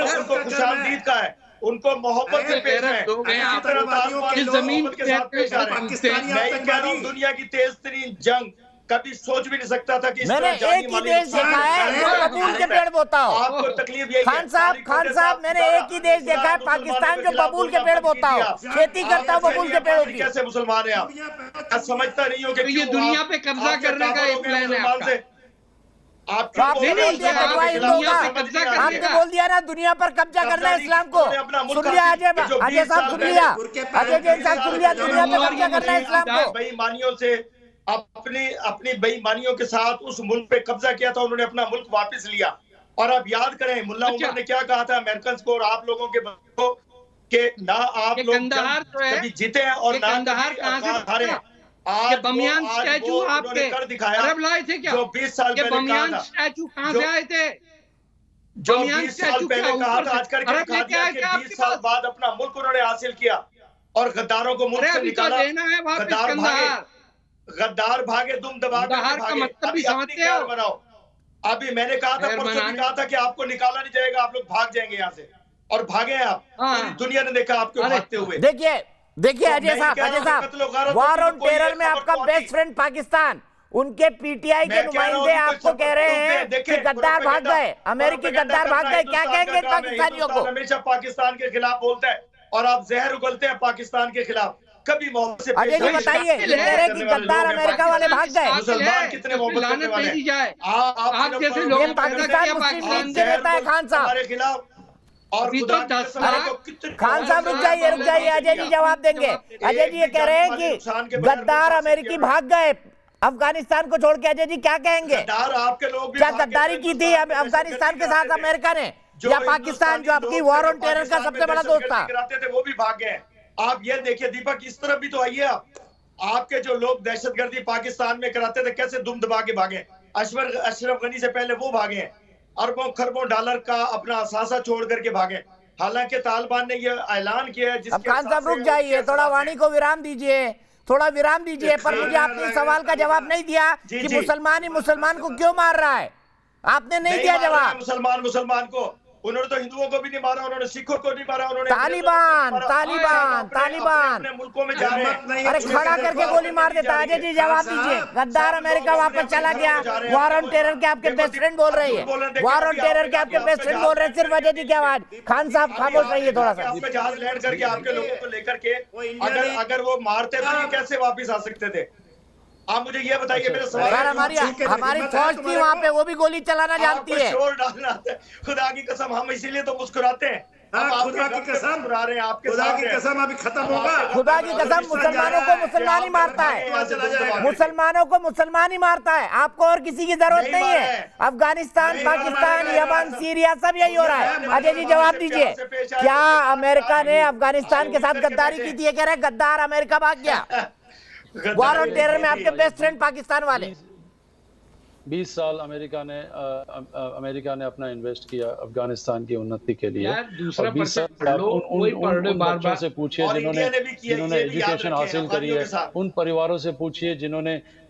[SPEAKER 14] उनको खुशामदीद का है, उनको मोहब्बत से पेश है, जमीन के साथ पेश आ रहे हैं। मैं कह रहा हूं दुनिया की तेज तरीन जंग कभी सोच भी नहीं सकता था कि
[SPEAKER 1] मैंने एक ही देश देखा है जो बबूल के पेड़ बोता हो।
[SPEAKER 14] आपको तकलीफ यही
[SPEAKER 1] खान साहब मैंने एक ही देश देखा है पाकिस्तान जो बबूल के पेड़ बोता हो, खेती करता हो बबूल के पेड़ों की।
[SPEAKER 14] कैसे मुसलमान है आप समझता नहीं हो कि
[SPEAKER 3] ये दुनिया पे कब्जा करने का एक प्लान है आपका।
[SPEAKER 1] आपने बोल दिया आपने बोल दिया ना दुनिया पर कब्जा करना है इस्लाम को। सुन लिया अजय साहब, सुन लिया अजय जैन साहब, सुन लिया दुनिया पर कब्जा करना है इस्लाम को।
[SPEAKER 14] बेईमानियों से अपनी बेईमानियों के साथ उस मुल्क पे कब्जा किया था, उन्होंने अपना मुल्क वापस लिया। और आप याद करें मुल्ला उमर ने क्या कहा था अमेरिकन को और आप लोगों के बच्चों के, ना आप लोग कभी जीते हैं और ना हारे। आज
[SPEAKER 3] बमियान स्टैचू आपके
[SPEAKER 14] कर दिखाया
[SPEAKER 3] अरब लाए थे क्या?
[SPEAKER 14] जो 20 साल पहले
[SPEAKER 3] बमियान स्टैचू कहां से आए थे?
[SPEAKER 14] जो 20 साल पहले कहा था आज करके दिखा दिया कि 20 साल बाद अपना मुल्क उन्होंने हासिल किया और गद्दारों को मुल्क से निकाला। गद्दार भागे दुम दबा के भागे। बनाओ अभी मैंने कहा था परसों भी कहा था कि आपको निकाला नहीं जाएगा, आप लोग भाग जाएंगे यहाँ से, और भागे आप। पूरी दुनिया ने देखा आपको भागते हुए।
[SPEAKER 1] देखिए अजय साहब, वॉर ऑन टेरर में आपका बेस्ट फ्रेंड पाकिस्तान, उनके पीटीआई के नुमाइंदे आपको कह रहे हैं कि गद्दार भाग गए, अमेरिकी गद्दार भाग गए। क्या कहेंगे पाकिस्तानियों को?
[SPEAKER 14] हमेशा पाकिस्तान के खिलाफ बोलता है और आप जहर उगलते हैं पाकिस्तान के खिलाफ। कभी मोहब्बत से
[SPEAKER 1] अजय जी बताइए, ये कह रहे हैं कि गद्दार अमेरिका वाले भाग गए।
[SPEAKER 14] मुसलमान कितने मोहब्बत करने वाले हैं?
[SPEAKER 3] आप जैसे लोग
[SPEAKER 1] पाकिस्तान मुस्लिम लीग के नेता है खान साहब
[SPEAKER 14] हमारे खिलाफ। और
[SPEAKER 1] खान साहब रुक जाइए, अजय जी जवाब देंगे। अजय जी ये कह रहे हैं कि गद्दार अमेरिकी भाग गए अफगानिस्तान को छोड़ के। अजय जी क्या कहेंगे?
[SPEAKER 14] आपके लोग
[SPEAKER 1] क्या गद्दारी की थी अफगानिस्तान के साथ अमेरिका ने, या पाकिस्तान जो आपकी वॉर ऑन टेरर का सबसे बड़ा दोस्त था?
[SPEAKER 14] वो भी भाग गए। आप ये देखिए दीपक, इस तरफ भी तो आइए आप। आपके जो लोग दहशतगर्दी पाकिस्तान में कराते थे कैसे दुम दबा के भागे। अशरफ गनी से पहले वो भागे, अरबों खरबों डॉलर का अपना असासा छोड़ करके भागे। हालांकि तालिबान ने ये ऐलान किया है।
[SPEAKER 1] अब खान साहब रुक जाइए, थोड़ा वाणी को विराम दीजिए, थोड़ा विराम दीजिए। पर मुझे आपने सवाल का जवाब नहीं दिया कि मुसलमान ही मुसलमान को क्यों मार रहा है। आपने नहीं दिया जवाब।
[SPEAKER 14] मुसलमान को उन्होंने तो हिंदुओं को भी नहीं मारा, उन्होंने सिखों को नहीं मारा, उन्होंने तालिबान
[SPEAKER 1] मुल्कों में जा रहे हैं। अरे खड़ा करके गोली मार देता। अजय जी जवाब दीजिए। गद्दार अमेरिका वापस चला गया, वॉर ऑन टेरर के आपके बेस्ट फ्रेंड बोल रही है, वॉर ऑन टेरर के आपके बेस्ट फ्रेंड बोल रहे हैं। सिर्फ अजय जी की आवाज। खान साहब खामोश रहिए थोड़ा सा।
[SPEAKER 14] जहाज लैंड करके आपके लोगों को लेकर के अगर वो मारते तो कैसे वापिस आ सकते थे? आप मुझे ये बताइए। मेरे
[SPEAKER 1] सवाल हमारी फौज थी वहाँ पे, वो भी गोली चलाना जानती है।
[SPEAKER 14] शोर डालना आता है। खुदा की कसम हम इसीलिए तो मुस्कुराते हैं। खुदा की कसम बुरा रहे हैं आपके, खुदा की कसम अभी खत्म होगा।
[SPEAKER 1] खुदा की कसम मुसलमानों को मुसलमान ही मारता है, मुसलमानों को मुसलमान ही मारता है। आपको और किसी की जरूरत नहीं है। अफगानिस्तान, पाकिस्तान, यमन, सीरिया सब यही हो रहा है। अजय जी जवाब दीजिए, क्या अमेरिका ने अफगानिस्तान के साथ गद्दारी की थी? कह रहे गद्दार अमेरिका भाग गया। वॉर ऑन टेरर में आपके बेस्ट फ्रेंड पाकिस्तान वाले।
[SPEAKER 11] 20 साल अमेरिका ने अपना इन्वेस्ट किया अफगानिस्तान की उन्नति के लिए। और 20 साल उन बच्चों से पूछिए जिन्होंने एजुकेशन हासिल करी है, उन परिवारों से पूछिए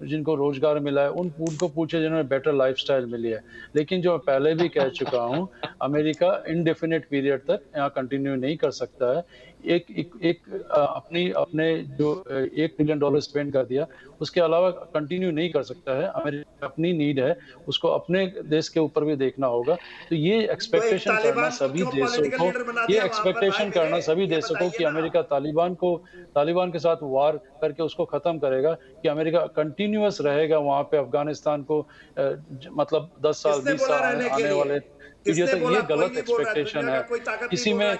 [SPEAKER 11] जिनको रोजगार मिला है, उनको पूछिए जिन्होंने बेटर लाइफस्टाइल मिली है। लेकिन जो मैं पहले भी कह चुका हूँ, अमेरिका इनडेफिनेट पीरियड तक यहाँ कंटिन्यू नहीं कर सकता है। अपने जो $1 बिलियन स्पेंड कर दिया, उसके अलावा कंटिन्यू नहीं कर सकता है। अमेरिका अपनी नीड है, उसको अपने देश के ऊपर भी देखना होगा। तो ये एक्सपेक्टेशन करना सभी देशों को, ये एक्सपेक्टेशन करना सभी देशों को कि अमेरिका तालिबान के साथ वार करके उसको खत्म करेगा, कि अमेरिका कंटिन्यूअस रहेगा वहां पे अफगानिस्तान को मतलब 10 साल 20 साल आने वाले पीरियड तक। ये गलत एक्सपेक्टेशन है। किसी में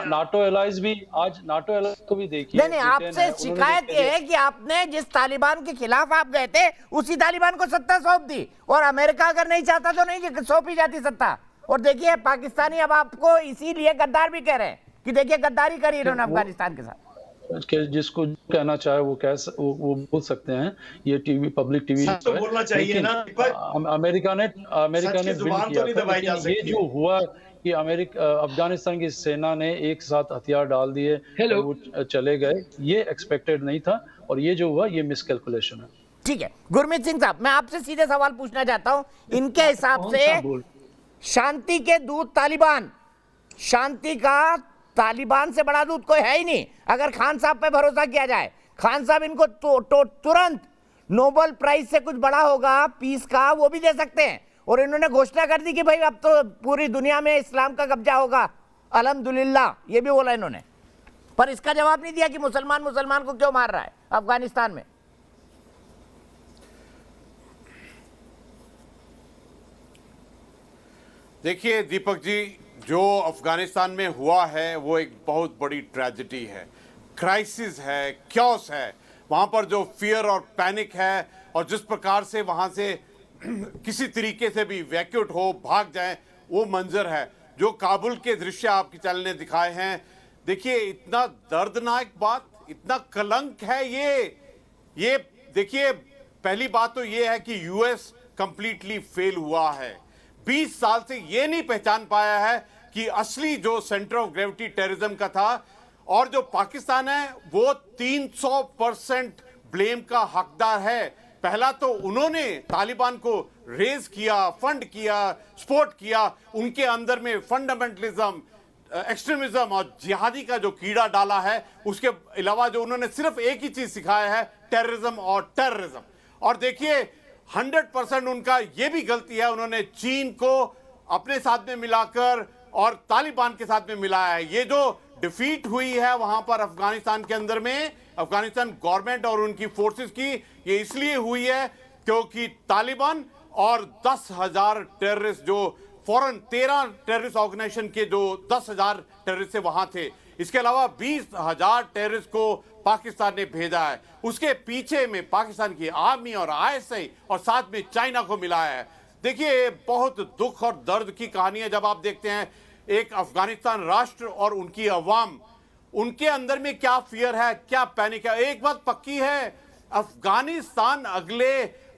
[SPEAKER 11] नाटो एलाइज भी, आज नाटो एलाइज को भी देखिए।
[SPEAKER 1] नहीं, आपसे शिकायत ये है कि आपने जिस तालिबान के खिलाफ आप गए थे उसी तालिबान को सत्ता सौंप दी, और अमेरिका अगर नहीं चाहता तो नहीं सौंपी जाती सत्ता। और देखिए पाकिस्तानी अब आपको इसीलिए गद्दार भी कह रहे हैं कि देखिए गद्दारी करी इन्होंने अफगानिस्तान के साथ।
[SPEAKER 11] जिसको कहना चाहे वो बोल सकते हैं। ये टीवी, पब्लिक टीवी
[SPEAKER 14] तो बोलना चाहिए ना।
[SPEAKER 11] अमेरिका ने बिल्ड किया था, लेकिन ये जो हुआ कि अफगानिस्तान की सेना ने एक साथ हथियार डाल दिए, वो चले गए, ये एक्सपेक्टेड नहीं था, और ये जो हुआ ये मिसकैलकुलेशन है।
[SPEAKER 1] ठीक है गुरमीत सिंह साहब, मैं आपसे सीधे सवाल पूछना चाहता हूं। इनके हिसाब से शांति के दूत तालिबान, शांति का तालिबान से बड़ा दूत कोई है ही नहीं। अगर खान साहब पे भरोसा किया जाए, खान साहब इनको तुरंत नोबेल प्राइज से कुछ बड़ा होगा पीस का, वो भी दे सकते हैं। और इन्होंने घोषणा कर दी कि भाई अब तो पूरी दुनिया में इस्लाम का कब्जा होगा, अल्हम्दुलिल्लाह, ये भी बोला इन्होंने। पर इसका जवाब नहीं दिया कि मुसलमान को क्यों मार रहा है अफगानिस्तान में।
[SPEAKER 15] देखिए दीपक जी, जो अफगानिस्तान में हुआ है वो एक बहुत बड़ी ट्रेजेडी है, क्राइसिस है, क्योस है। वहाँ पर जो फियर और पैनिक है, और जिस प्रकार से वहाँ से किसी तरीके से भी वैक्यूट हो, भाग जाए, वो मंजर है। जो काबुल के दृश्य आपके चैनल ने दिखाए हैं, देखिए इतना दर्दनाक बात, इतना कलंक है ये देखिए, पहली बात तो ये है कि यूएस कंप्लीटली फेल हुआ है। 20 साल से ये नहीं पहचान पाया है कि असली जो सेंटर ऑफ ग्रेविटी टेररिज्म का था, और जो पाकिस्तान है वो 300% ब्लेम का हकदार है। पहला तो उन्होंने तालिबान को रेज किया, फंड किया, सपोर्ट किया, उनके अंदर में फंडामेंटलिज्म, एक्सट्रीमिज्म और जिहादी का जो कीड़ा डाला है। उसके अलावा जो उन्होंने सिर्फ एक ही चीज सिखाया है, टेररिज्म और टेररिज्म। और देखिए 100% उनका ये भी गलती है, उन्होंने चीन को अपने साथ में मिलाकर और तालिबान के साथ में मिलाया है। ये जो डिफीट हुई है वहां पर अफगानिस्तान के अंदर में, अफगानिस्तान गवर्नमेंट और उनकी फोर्सेस की, ये इसलिए हुई है क्योंकि तालिबान और 10,000 टेररिस्ट, जो फौरन 13 टेररिस्ट ऑर्गेनाइजेशन के जो 10,000 टेररिस्ट वहां थे, इसके अलावा 20,000 टेररिस्ट को पाकिस्तान ने भेजा है। उसके पीछे में पाकिस्तान की आर्मी और आईएसआई और साथ में चाइना को मिलाया है। देखिए बहुत दुख और दर्द की कहानी है जब आप देखते हैं एक अफगानिस्तान राष्ट्र और उनकी अवाम, उनके अंदर में क्या फियर है, क्या पैनिक है। एक बात पक्की है, अफगानिस्तान अगले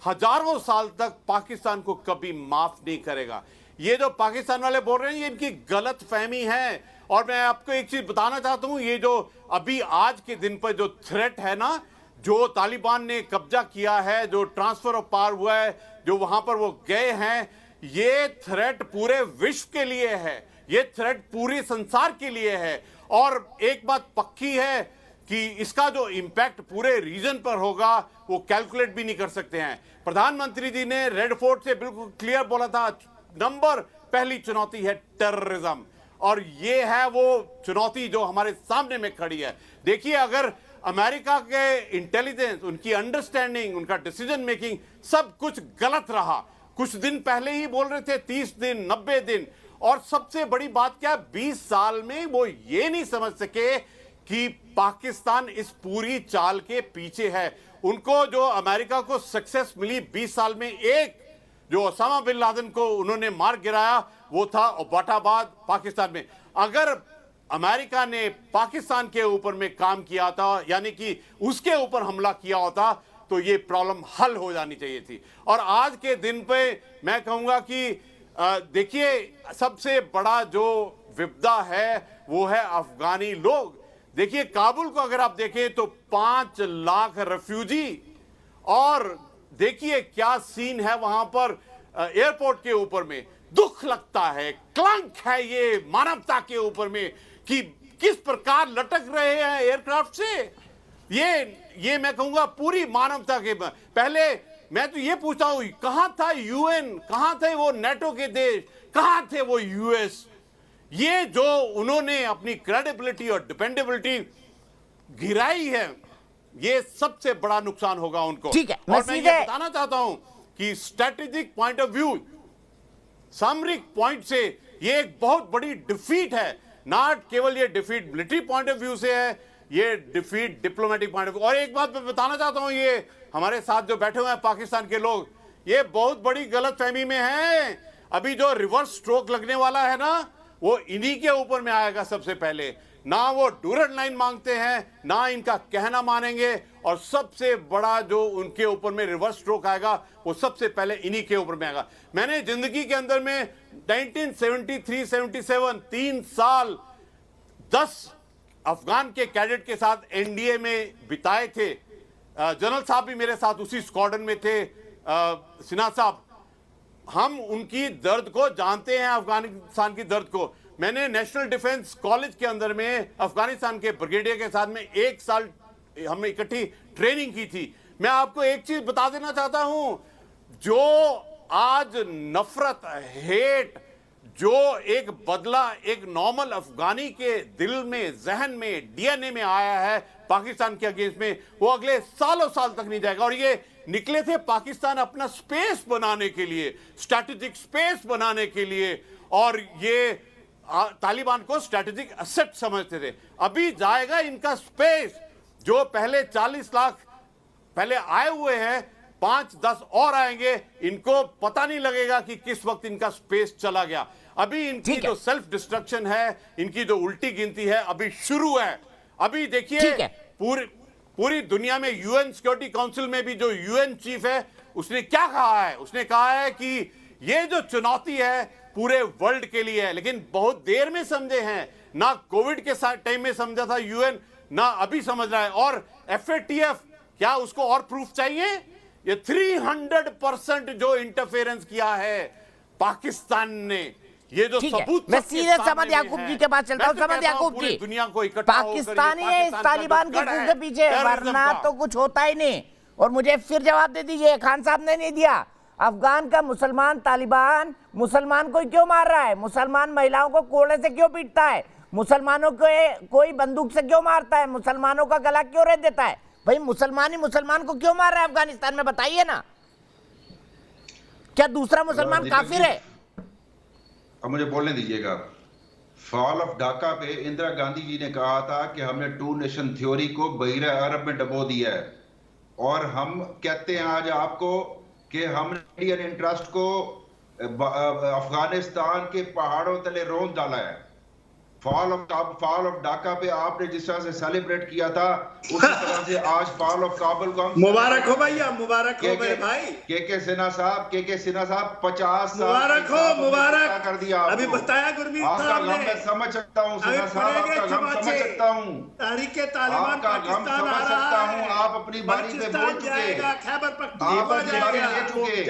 [SPEAKER 15] हजारों साल तक पाकिस्तान को कभी माफ नहीं करेगा। ये जो पाकिस्तान वाले बोल रहे हैं ये इनकी गलत फहमी है। और मैं आपको एक चीज बताना चाहता हूं, ये जो अभी आज के दिन पर जो थ्रेट है ना, जो तालिबान ने कब्जा किया है, जो ट्रांसफर ऑफ पावर हुआ है, जो वहां पर वो गए हैं, ये थ्रेट पूरे विश्व के लिए है, ये थ्रेट पूरे संसार के लिए है। और एक बात पक्की है कि इसका जो इंपैक्ट पूरे रीजन पर होगा वो कैलकुलेट भी नहीं कर सकते हैं। प्रधानमंत्री जी ने रेड फोर्ट से बिल्कुल क्लियर बोला था, नंबर पहली चुनौती है टेररिज्म, और ये है वो चुनौती जो हमारे सामने में खड़ी है। देखिए अगर अमेरिका के इंटेलिजेंस, उनकी अंडरस्टैंडिंग, उनका डिसीजन मेकिंग सब कुछ गलत रहा, कुछ दिन पहले ही बोल रहे थे 30 दिन 90 दिन, और सबसे बड़ी बात क्या, 20 साल में वो ये नहीं समझ सके कि पाकिस्तान इस पूरी चाल के पीछे है। उनको जो अमेरिका को सक्सेस मिली 20 साल में, एक जो ओसामा बिन लादेन को उन्होंने मार गिराया वो था अब्बोटाबाद पाकिस्तान में। अगर अमेरिका ने पाकिस्तान के ऊपर में काम किया था, यानी कि उसके ऊपर हमला किया होता, तो ये प्रॉब्लम हल हो जानी चाहिए थी। और आज के दिन पे मैं कहूंगा कि देखिए सबसे बड़ा जो विपदा है वो है अफगानी लोग। देखिए काबुल को अगर आप देखें तो 5 लाख रेफ्यूजी, और देखिए क्या सीन है वहां पर एयरपोर्ट के ऊपर में। दुख लगता है, क्लंक है ये मानवता के ऊपर में कि किस प्रकार लटक रहे हैं एयरक्राफ्ट से। ये मैं कहूंगा पूरी मानवता के पहले मैं तो ये पूछता हूं, कहां था यूएन, कहां थे वो नेटो के देश, कहां थे वो यूएस? ये जो उन्होंने अपनी क्रेडिबिलिटी और डिपेंडेबिलिटी गिराई है, ये सबसे बड़ा नुकसान होगा उनको।
[SPEAKER 1] ठीक है,
[SPEAKER 15] और मैं ये बताना चाहता हूं कि स्ट्रेटेजिक पॉइंट ऑफ व्यू, सामरिक पॉइंट से ये एक बहुत बड़ी डिफीट है। नॉट केवल ये defeat military point of view से है, ये defeat diplomatic point of view. और एक बात मैं बताना चाहता हूं, ये हमारे साथ जो बैठे हुए हैं पाकिस्तान के लोग, ये बहुत बड़ी गलतफहमी में हैं। अभी जो रिवर्स स्ट्रोक लगने वाला है ना, वो इन्हीं के ऊपर में आएगा सबसे पहले। ना वो डूरन लाइन मांगते हैं, ना इनका कहना मानेंगे, और सबसे बड़ा जो उनके ऊपर में रिवर्स स्ट्रोक आएगा वो सबसे पहले इन्हीं के ऊपर में आएगा। मैंने जिंदगी के अंदर में 1973-77 3 साल 10 अफगान के कैडेट के साथ एनडीए में बिताए थे। जनरल साहब भी मेरे साथ उसी स्क्वाड्रन में थे, सिन्हा साहब। हम उनकी दर्द को जानते हैं, अफगानिस्तान की दर्द को। मैंने नेशनल डिफेंस कॉलेज के अंदर में अफगानिस्तान के ब्रिगेडियर के साथ में 1 साल हमने इकट्ठी ट्रेनिंग की थी। मैं आपको एक चीज बता देना चाहता हूं, जो आज नफरत, हेट, जो एक बदला एक नॉर्मल अफगानी के दिल में, जहन में, डीएनए में आया है पाकिस्तान के अगेंस्ट में, वो अगले सालों साल तक नहीं जाएगा। और ये निकले थे पाकिस्तान अपना स्पेस बनाने के लिए, स्ट्रैटेजिक स्पेस बनाने के लिए, और ये तालिबान को स्ट्रैटेजिक एसेट समझते थे। अभी जाएगा इनका स्पेस। जो पहले 40 लाख पहले आए हुए हैं, 5-10 और आएंगे, इनको पता नहीं लगेगा कि किस वक्त इनका स्पेस चला गया। अभी इनकी जो सेल्फ डिस्ट्रक्शन है, इनकी जो उल्टी गिनती है, अभी शुरू है। अभी देखिए पूरी दुनिया में यूएन सिक्योरिटी काउंसिल में भी जो यूएन चीफ है, उसने क्या कहा है? उसने कहा है कि ये जो चुनौती है पूरे वर्ल्ड के लिए है, लेकिन बहुत देर में समझे हैं। ना कोविड के टाइम में समझा था यूएन, ना अभी समझ रहा है। और एफएटीएफ, क्या उसको और प्रूफ चाहिए? ये 300% जो इंटरफेरेंस किया है पाकिस्तान ने, ये जो सबूत
[SPEAKER 1] मैं सीधे समद याकूब जी के पास चलता हूं। समद याकूब जी,
[SPEAKER 15] दुनिया को इकट्ठा
[SPEAKER 1] पाकिस्तानी है इस तालिबान के कुएं के पीछे, वरना तो कुछ होता ही नहीं। और मुझे फिर जवाब दे दीजिए, खान साहब ने नहीं दिया। अफगान का मुसलमान तालिबान मुसलमान को क्यों मार रहा है? मुसलमान महिलाओं को कोड़े से क्यों पीटता है? मुसलमानों को कोई बंदूक से क्यों मारता है? मुसलमानों का गला क्यों रेत देता है? भाई मुसलमान ही मुसलमान को क्यों मार रहा है अफगानिस्तान में? बताइए ना, क्या दूसरा मुसलमान काफिर है?
[SPEAKER 12] अब मुझे बोलने दीजिएगा। फॉल ऑफ ढाका पे इंदिरा गांधी जी ने कहा था कि हमने 2 नेशन थ्योरी को बहिरे अरब में डबो दिया है, और हम कहते हैं आज आपको कि हमने इंडियन इंटरेस्ट को अफगानिस्तान के पहाड़ों तले रोंद डाला है। फॉल ऑफ ढाका पे आपने जिस तरह से सेलिब्रेट किया था, उसी तरह से आज फॉल ऑफ काबुल को
[SPEAKER 14] मुबारक हो भैया, मुबारक हो मेरे भाई।
[SPEAKER 12] के सिन्हा साहब 50 साल
[SPEAKER 14] मुबारक हो, मुबारक
[SPEAKER 12] कर दिया।
[SPEAKER 14] अभी बताया गुरमीत
[SPEAKER 12] साहब ने, मैं समझ सकता हूँ सिन्हा साहब, आपका गम समझ सकता हूँ,
[SPEAKER 14] तहरीके तालिबान
[SPEAKER 12] आपका गम समझ सकता हूँ। आप अपनी बारी पे बोल चुके,
[SPEAKER 14] खैबर
[SPEAKER 12] आप अपनी बारी ले चुके,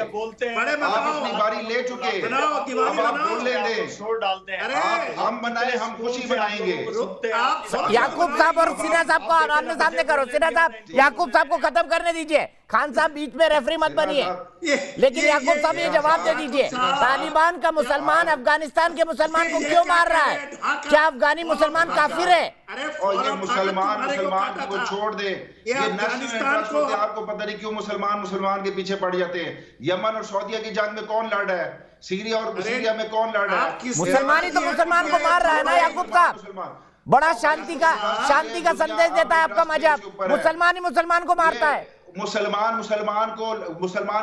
[SPEAKER 12] आप अपनी बारी ले चुके, अब आप बोलने दें, हम बनाए, हम खुशी बनाएंगे।
[SPEAKER 1] याकूब साहब और सिन्हा साहब को आमने सामने करो। सिन्हा साहब, याकूब साहब को खत्म करने दीजिए। खान साहब बीच में रेफरी मत बनिए, लेकिन याकूब साहब ये जवाब दे दीजिए, तालिबान का मुसलमान अफगानिस्तान के मुसलमान को क्यों मार रहा है? क्या अफगानी मुसलमान काफिर है?
[SPEAKER 12] और ये मुसलमान को छोड़ दे, ये नेशनल इंटरेस्ट होते हैं। आपको पता नहीं क्यों मुसलमान के पीछे पड़ जाते हैं। यमन और सऊदीया की जंग में कौन लड़ रहा है? सीरिया में कौन लड़ रहा है?
[SPEAKER 1] मुसलमान ही तो मुसलमान को मार रहा है ना याकूब साहब। बड़ा शांति का संदेश देता है आपका मजहब। मुसलमान ही मुसलमान को मारता है।
[SPEAKER 12] मुसलमान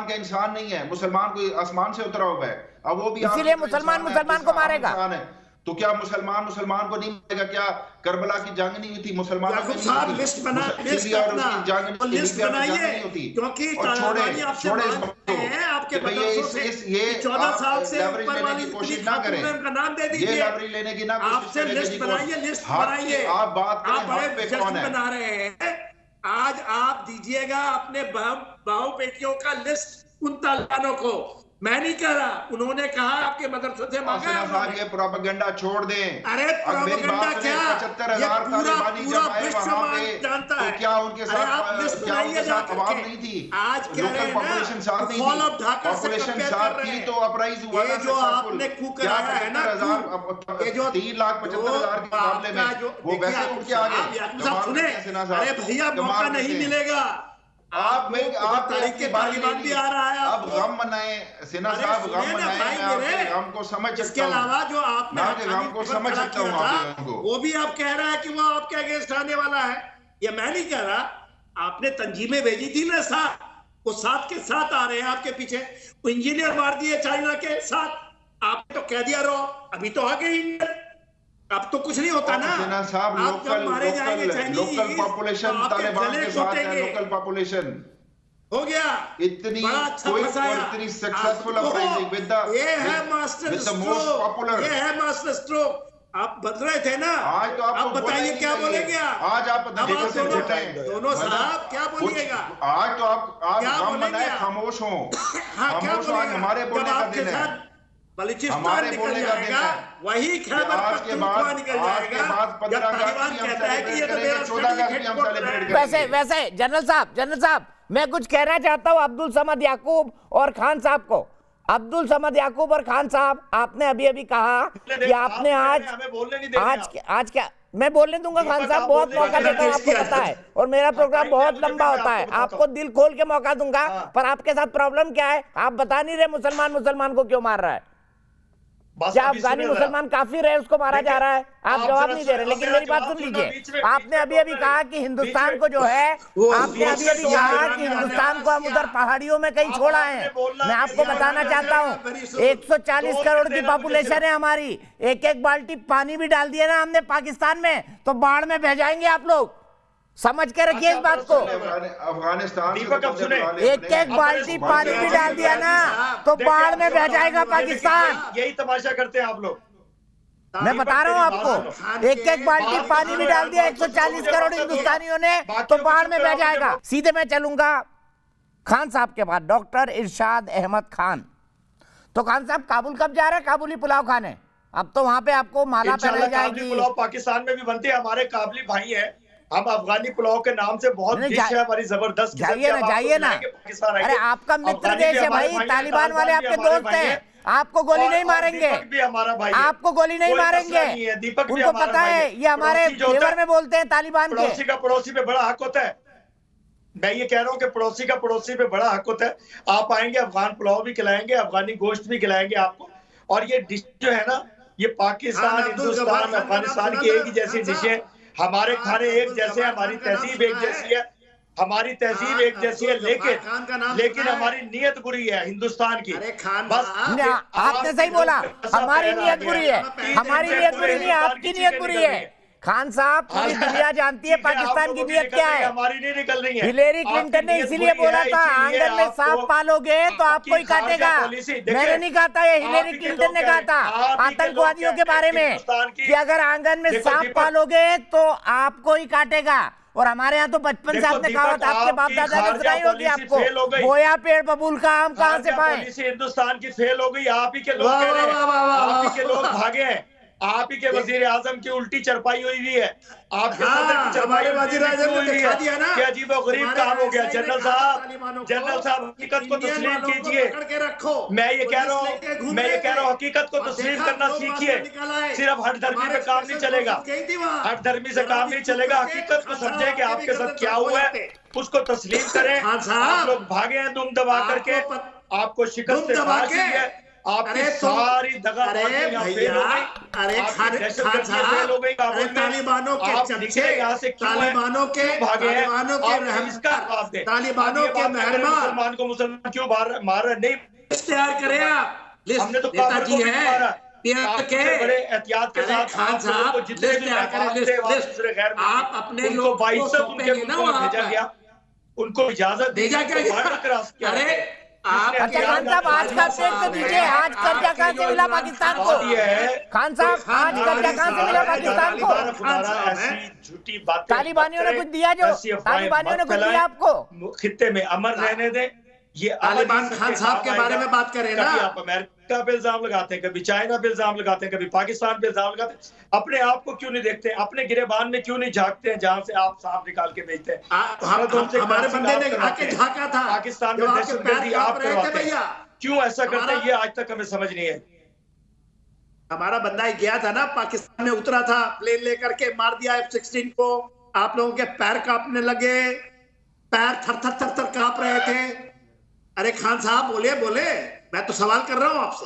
[SPEAKER 12] का इंसान नहीं है, मुसलमान को आसमान से उतरा हुआ है। अब वो भी
[SPEAKER 1] इसीलिए मुसलमान को मारेगा।
[SPEAKER 12] तो क्या मुसलमान को नहीं मारेगा? क्या करबला की जंग नहीं हुई थी? मुसलमानों की
[SPEAKER 14] लिस्ट बनाइए, क्योंकि आपके 14 साल से ऊपर वाली
[SPEAKER 12] कोशिश ना करें,
[SPEAKER 14] का नाम दे दीजिए,
[SPEAKER 12] ये लवरी लेने की ना
[SPEAKER 14] आपसे लिस्ट बनाइए।
[SPEAKER 12] आप बात करें,
[SPEAKER 14] आप बड़े जश्न बना रहे हैं। आज आप दीजिएगा अपने बहु बेटियों का लिस्ट उन तालिबानों को
[SPEAKER 4] मैं नहीं कह रहा, उन्होंने कहा आपके मदरसे से मांगा है
[SPEAKER 12] साहब
[SPEAKER 4] उन्होंने।
[SPEAKER 12] ये प्रोपेगेंडा छोड़ दें।
[SPEAKER 4] अरे प्रोपेगेंडा क्या, ये
[SPEAKER 12] 75,000
[SPEAKER 4] पूरा विश्व जानता है।
[SPEAKER 12] तो क्या उनके साथ अवाम नहीं थी?
[SPEAKER 4] आज कह रहे हैं
[SPEAKER 12] पॉपुलेशन साथ नहीं
[SPEAKER 4] फॉल ऑफ ढाका से
[SPEAKER 12] पॉपुलेशन
[SPEAKER 4] कंपेयर
[SPEAKER 12] साथ
[SPEAKER 4] कर रहे
[SPEAKER 12] थी
[SPEAKER 4] हैं।
[SPEAKER 12] तो अपराइज हुआ
[SPEAKER 4] ये जो आपने कू कराया है ना, ये जो
[SPEAKER 12] 3,75,000 के मुकाबले में वो वैसे उठ के आ गए।
[SPEAKER 4] सुने, अरे भैया मौका नहीं मिलेगा।
[SPEAKER 12] आप
[SPEAKER 4] तारीख के तालिबान भी आ रहा है।
[SPEAKER 12] अब गम मनाएं सिन्हा साहब, गम मनाएं। मैं आपके गम को समझ सकता हूं।
[SPEAKER 4] इसके अलावा जो आपने
[SPEAKER 12] गम को समझ सकता हूं आपके गम को।
[SPEAKER 4] वो भी आप कह रहा है कि वो आपके अगेंस्ट आने वाला है। ये मैं नहीं कह रहा, आपने तंजीमें भेजी थी ना साथ, वो साथ के साथ आ रहे हैं आपके पीछे। वो इंजीनियर मार दिए चाइना के साथ, आपने तो कह दिया रहो, अभी तो आ गए इंजीनियर। अब तो कुछ नहीं होता ना
[SPEAKER 12] साहब।
[SPEAKER 4] आप जब मारे जाएंगे
[SPEAKER 12] लोकल पॉपुलेशन तालिबान के साथ है। लोकल पॉपुलेशन
[SPEAKER 4] हो गया
[SPEAKER 12] इतनी
[SPEAKER 4] अच्छा
[SPEAKER 12] क्विक और इतनी सक्सेसफुल अपराइजिंग विद द
[SPEAKER 4] ये है मास्टर
[SPEAKER 12] मोस्ट पॉपुलर।
[SPEAKER 4] ये है मास्टर स्ट्रोक। आप बदल रहे थे ना,
[SPEAKER 12] आज तो
[SPEAKER 4] आप बताइए क्या बोलेंगे
[SPEAKER 12] आज आप
[SPEAKER 4] दोनों साहब क्या बोलिएगा?
[SPEAKER 12] आज तो आप गम मनाए, खामोश हो।
[SPEAKER 4] हाँ क्या बोलेगा?
[SPEAKER 12] हमारे बोलने का दिन है,
[SPEAKER 4] बलूचिस्तान निकल जाएगा, वही खैबर पख्तूनख्वा निकल जाएगा। जब तालिबान कहता है कि ये तो मेरा
[SPEAKER 12] 14 अगस्त हम सेलिब्रेट करेंगे।
[SPEAKER 1] वैसे जनरल साहब मैं कुछ कहना चाहता हूं अब्दुल समद याकूब और खान साहब को। अब्दुल समद याकूब और खान साहब, आपने अभी कहा कि आपने आज क्या मैं बोलने दूंगा। खान साहब बहुत मौका देता हूं, आपको पता है, और मेरा प्रोग्राम बहुत लंबा होता है, आपको दिल खोल के मौका दूंगा। पर आपके साथ प्रॉब्लम क्या है, आप बता नहीं रहे मुसलमान को क्यों मार रहा है। क्या अफगानी मुसलमान काफिर है, उसको मारा जा रहा है? आप जवाब नहीं दे रहे। लेकिन मेरी बात सुन लीजिए, आपने अभी कहा कि हिंदुस्तान को जो है, आपने अभी कहा कि हिंदुस्तान को हम उधर पहाड़ियों में कहीं छोड़ा है। मैं आपको बताना चाहता हूँ 140 करोड़ की पॉपुलेशन है हमारी। एक बाल्टी पानी भी डाल दिया ना हमने पाकिस्तान में तो बाढ़ में बह जाएंगे आप लोग। समझ के रखिए इस बात को।
[SPEAKER 12] अफगानिस्तान
[SPEAKER 1] एक बाल्टी पानी भी डाल दिया ना तो बाढ़ में बह जाएगा पाकिस्तान।
[SPEAKER 14] यही तमाशा करते हैं आप लोग।
[SPEAKER 1] मैं बता रहा हूं आपको, एक बाल्टी पानी भी डाल दिया 140 करोड़ हिंदुस्तानियों ने तो बाढ़ में बह जाएगा। सीधे मैं चलूंगा खान साहब के बाद, डॉक्टर इरशाद अहमद खान। तो खान साहब काबुल कब जा रहे हैं? काबुली पुलाव खाने? अब तो वहां पे आपको माला पहनाई जाएगी।
[SPEAKER 14] पुलाव पाकिस्तान में भी बनते हैं, हमारे काबुली भाई हैं। हम अफगानी पुलाव के नाम से बहुत डिश है हमारी जबरदस्त।
[SPEAKER 1] जाइए ना। अरे आपका मित्र देश है भाई, तालिबान वाले आपके दोस्त हैं, आपको गोली नहीं मारेंगे, आपको गोली नहीं मारेंगे। उनको पता है ये हमारे फेवर में बोलते हैं तालिबान के।
[SPEAKER 14] पड़ोसी का पड़ोसी पे बड़ा हक होता है। मैं ये कह रहा हूँ कि पड़ोसी का पड़ोसी पे बड़ा हक होता है। आप आएंगे, अफगान पुलाव भी खिलाएंगे, अफगानी गोश्त भी खिलाएंगे आपको। और ये डिश जो है ना, ये पाकिस्तान, हिंदुस्तान, अफगानिस्तान की एक ही जैसी डिश है। हमारे खाने एक जैसे, हमारी तहजीब एक जैसी है, हमारी तहजीब एक जैसी है, लेकिन हमारी नीयत बुरी है हिंदुस्तान की। बस
[SPEAKER 1] आपने सही बोला, हमारी नीयत बुरी है। हमारी नीयत बुरी नहीं है, आपकी नीयत बुरी है। खान साहब पूरी दुनिया जानती है पाकिस्तान की नीयत क्या है।
[SPEAKER 14] हमारी नहीं निकल रही है।
[SPEAKER 1] हिलेरी क्लिंटन ने इसीलिए बोला था आंगन में सांप पालोगे तो आपको ही काटेगा। मैंने नहीं कहा था, ये हिलेरी क्लिंटन ने कहा था आतंकवादियों के बारे में कि अगर आंगन में सांप पालोगे तो आपको ही काटेगा। और हमारे यहाँ तो बचपन से आपने कहा था, आपके बाप दादा ने सुनाई होगी आपको, बोया पेड़ बबूल का आम कहाँ से पाए।
[SPEAKER 14] हिंदुस्तान की फेल हो गई, आप ही के लोग, आप ही के लोग भागे हैं, आप ही के वजीर आजम की उल्टी चरपाई हुई है, आपके सदर की चरपाई हुई है। क्या अजीब और गरीब काम हो गया। जनरल साहब हकीकत को तस्लीम कीजिए। मैं ये कह रहा हूँ हकीकत को तस्लीम करना सीखिए। सिर्फ हठधर्मी पे काम नहीं चलेगा, हठधर्मी से काम नहीं चलेगा। हकीकत को समझे कि आपके साथ क्या हुआ है, उसको तस्लीम करें। आप लोग भागे हैं दुम दबा करके, आपको शिकस्त है, आपकी सारी दगाबाजी फेल हो गई।
[SPEAKER 4] अरे खान साहब, तालिबानों के चमचे, तालिबानों के रहमत, तालिबानों के मेहरबान
[SPEAKER 14] को मुसलमान क्यों मार रहे? नहीं
[SPEAKER 4] तैयार करें आप।
[SPEAKER 14] हमने तो
[SPEAKER 4] नेताजी है
[SPEAKER 14] बड़े एहतियात के साथ
[SPEAKER 4] खान साहब आप अपने लोग
[SPEAKER 14] भेजा गया, उनको इजाजत
[SPEAKER 4] भेजा क्या? अरे
[SPEAKER 1] अच्छा खान साहब, आज का अपडेट तो दीजिए, आज कर्जा कहाँ से मिला पाकिस्तान को? खान साहब, आज कर्जा कहाँ से मिला पाकिस्तान को?
[SPEAKER 14] झूठी बात।
[SPEAKER 1] तालिबानियों ने कुछ दिया? जो तालिबानियों ने कुछ दिया आपको?
[SPEAKER 14] खित्ते में अमन रहने दें, ये
[SPEAKER 4] तालिबान खान साहब के बारे में बात करें ना।
[SPEAKER 14] कभी आप अमेरिका पे इल्जाम लगाते हैं, कभी चाइना पे इल्जाम लगाते हैं, कभी पाकिस्तान पे इल्जाम लगाते हैं। अपने आप को क्यों नहीं देखते? अपने गिरेबान में क्यों नहीं झांकते हैं जहां से आप सांप निकाल के भेजते हैं?
[SPEAKER 4] हमारे बंदे ने आके झांका था
[SPEAKER 14] पाकिस्तान में दहशतगर्दी आप करवाते हैं। क्यों ऐसा करते हैं, ये आज तक हमें समझ नहीं है।
[SPEAKER 4] हमारा बंदा ही गया था ना, पाकिस्तान में उतरा था, प्लेन लेकर के मार दिया F-16 को। आप लोगों के पैर कांपने लगे, पैर थर थर थर थर कांप रहे थे। अरे खान साहब बोले, मैं तो सवाल कर रहा हूं आपसे।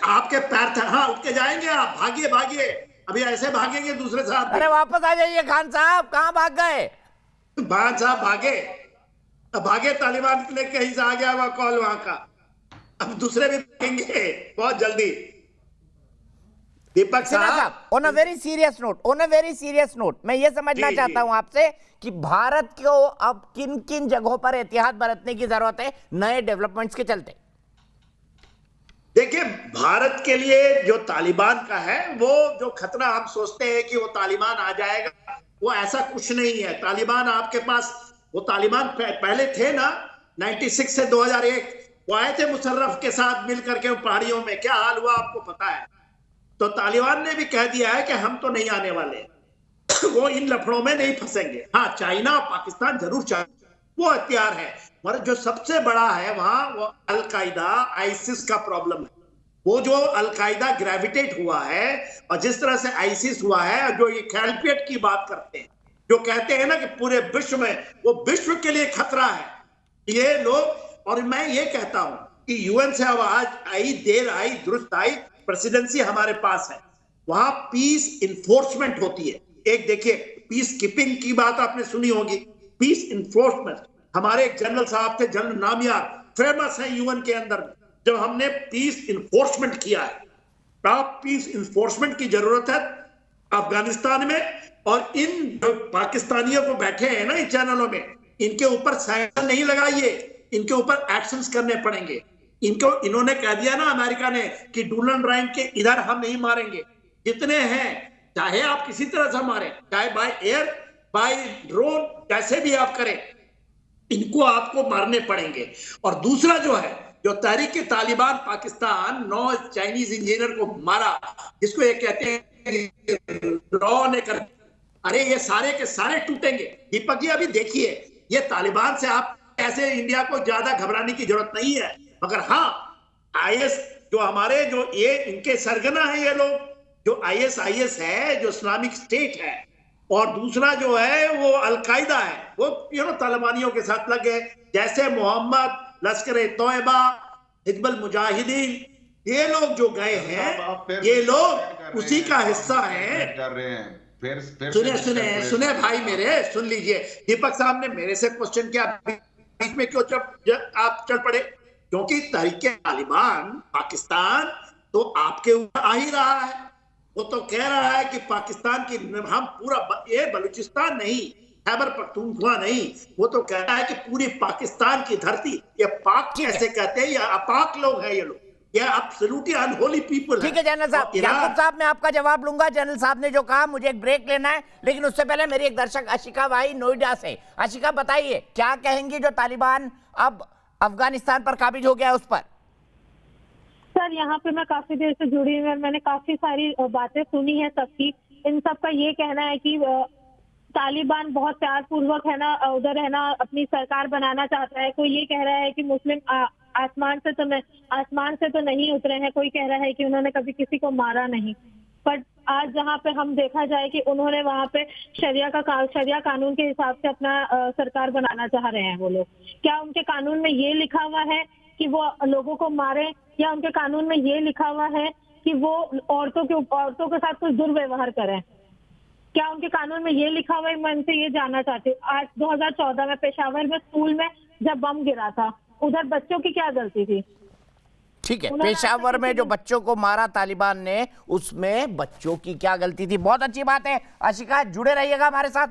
[SPEAKER 4] आपके पैर थर, हाँ उठ के जाएंगे आप, भागिए अभी ऐसे भागेंगे दूसरे साहब।
[SPEAKER 1] अरे वापस आ जाइए खान साहब, कहाँ भाग गए?
[SPEAKER 4] खान साहब भागे तालिबान के लिए कहीं से आ गया हुआ कॉल वहां का। अब दूसरे भी भागेंगे बहुत जल्दी। दीपक साहब,
[SPEAKER 1] on a very serious note मैं ये समझना चाहता हूं आपसे कि भारत को अब किन किन जगहों पर एहतियात बरतने की जरूरत है नए डेवलपमेंट्स के चलते?
[SPEAKER 4] देखिए, भारत के लिए जो तालिबान का है, वो जो खतरा हम सोचते हैं कि वो तालिबान आ जाएगा, वो ऐसा कुछ नहीं है। तालिबान आपके पास, वो तालिबान पहले थे ना 96 से 2001, वो आए थे मुशर्रफ के साथ मिल करके पहाड़ियों में, क्या हाल हुआ आपको पता है। तो तालिबान ने भी कह दिया है कि हम तो नहीं आने वाले, वो इन लफड़ों में नहीं फंसेंगे। हाँ, चाइना और पाकिस्तान जरूर चाहे, वो हथियार है, मगर जो सबसे बड़ा है वहां वो अलकायदा आईसिस का प्रॉब्लम है। वो जो अलकायदा ग्रेविटेट हुआ है और जिस तरह से आईसिस हुआ है, जो ये कैलकुलेट की बात करते हैं, जो कहते हैं ना कि पूरे विश्व में वो विश्व के लिए खतरा है, ये लोग। और मैं ये कहता हूं कि यूएन से आवाज आई, देर आई दुरुस्त आई, प्रेसिडेंसी हमारे पास है, वहां पीस इन्फोर्समेंट होती है। एक देखिए, पीस कीपिंग की बात आपने सुनी होगी, पीस इन्फोर्समेंट। हमारे एक जनरल साहब थे, जनरल नामियार, फेमस है यूएन के अंदर, जब हमने पीस इन्फोर्समेंट किया है। टॉप पीस इन्फोर्समेंट की जरूरत है अफगानिस्तान में। और इन जो पाकिस्तानियों को बैठे हैं ना इन चैनलों में, इनके ऊपर सैंक्शन नहीं लगाइए, इनके ऊपर एक्शंस करने पड़ेंगे। इन्होंने कह दिया ना अमेरिका ने कि डूलन राइन के इधर हम नहीं मारेंगे, जितने हैं चाहे आप किसी तरह से मारें, चाहे बाय एयर बाय ड्रोन, कैसे भी आप करें, इनको आपको मारने पड़ेंगे। और दूसरा जो है, जो तहरीक तालिबान पाकिस्तान 9 चाइनीज इंजीनियर को मारा, जिसको ये कहते हैं रॉ ने कर, अरे ये सारे के सारे टूटेंगे। दीपक जी अभी देखिए, ये तालिबान से आप ऐसे इंडिया को ज्यादा घबराने की जरूरत नहीं है, मगर हाँ आईएस जो हमारे जो ये इनके सरगना है, ये लोग जो आईएस है, जो इस्लामिक स्टेट है, और दूसरा जो है वो अलकायदा है, वो तालिबानियों के साथ लग गए। जैसे मोहम्मद, लश्कर तोयबा, हिजबुल मुजाहिदीन, ये लोग जो गए हैं, ये लोग उसी का हिस्सा हैं। सुने भाई मेरे, सुन लीजिए। दीपक साहब ने मेरे से क्वेश्चन किया, बीच में क्यों आप चल पड़े? क्योंकि तहरीक तालिबान पाकिस्तान तो आपके ऊपर आ ही रहा है। वो तो कह रहा है कि पाकिस्तान की हम पूरा, ये बलूचिस्तान नहीं, खैबर पख्तूनख्वा नहीं, वो तो कह रहा है कि पूरी पाकिस्तान की धरती, ये पाक कैसे कहते हैं, ये अपाक लोग हैं ये लोग, ये एब्सोल्युटली अनहोली पीपल।
[SPEAKER 1] ठीक है जनरल साहब, याकूब साहब मैं आपका जवाब लूंगा। जनरल साहब ने जो कहा, मुझे एक ब्रेक लेना है, लेकिन उससे पहले मेरी एक दर्शक आशिका भाई नोएडा से। आशिका बताइए, क्या कहेंगी जो तालिबान अब अफगानिस्तान पर काबिज हो गया उस पर?
[SPEAKER 16] सर, यहाँ पे मैं काफी देर से जुड़ी हूँ, मैंने काफी सारी बातें सुनी है सबकी। इन सबका ये कहना है कि तालिबान बहुत प्यार पूर्वक है ना उधर है ना अपनी सरकार बनाना चाहता है। कोई ये कह रहा है कि मुस्लिम आसमान से तो नहीं उतरे हैं, कोई कह रहा है कि उन्होंने कभी किसी को मारा नहीं। पर आज जहाँ पे हम देखा जाए कि उन्होंने वहाँ पे शरिया कानून के हिसाब से अपना सरकार बनाना चाह रहे हैं वो लोग। क्या उनके कानून में ये लिखा हुआ है कि वो लोगों को मारे, या उनके कानून में ये लिखा हुआ है कि वो औरतों के साथ कुछ दुर्व्यवहार करें? क्या उनके कानून में ये लिखा हुआ है? मैं उनसे ये जानना चाहती हूँ। आज 2014 में पेशावर में स्कूल में जब बम गिरा था, उधर बच्चों की क्या गलती थी?
[SPEAKER 1] ठीक है, पेशावर में जो बच्चों को मारा तालिबान ने, उसमें बच्चों की क्या गलती थी? बहुत अच्छी बात है। आशिका, जुड़े रहिएगा हमारे साथ।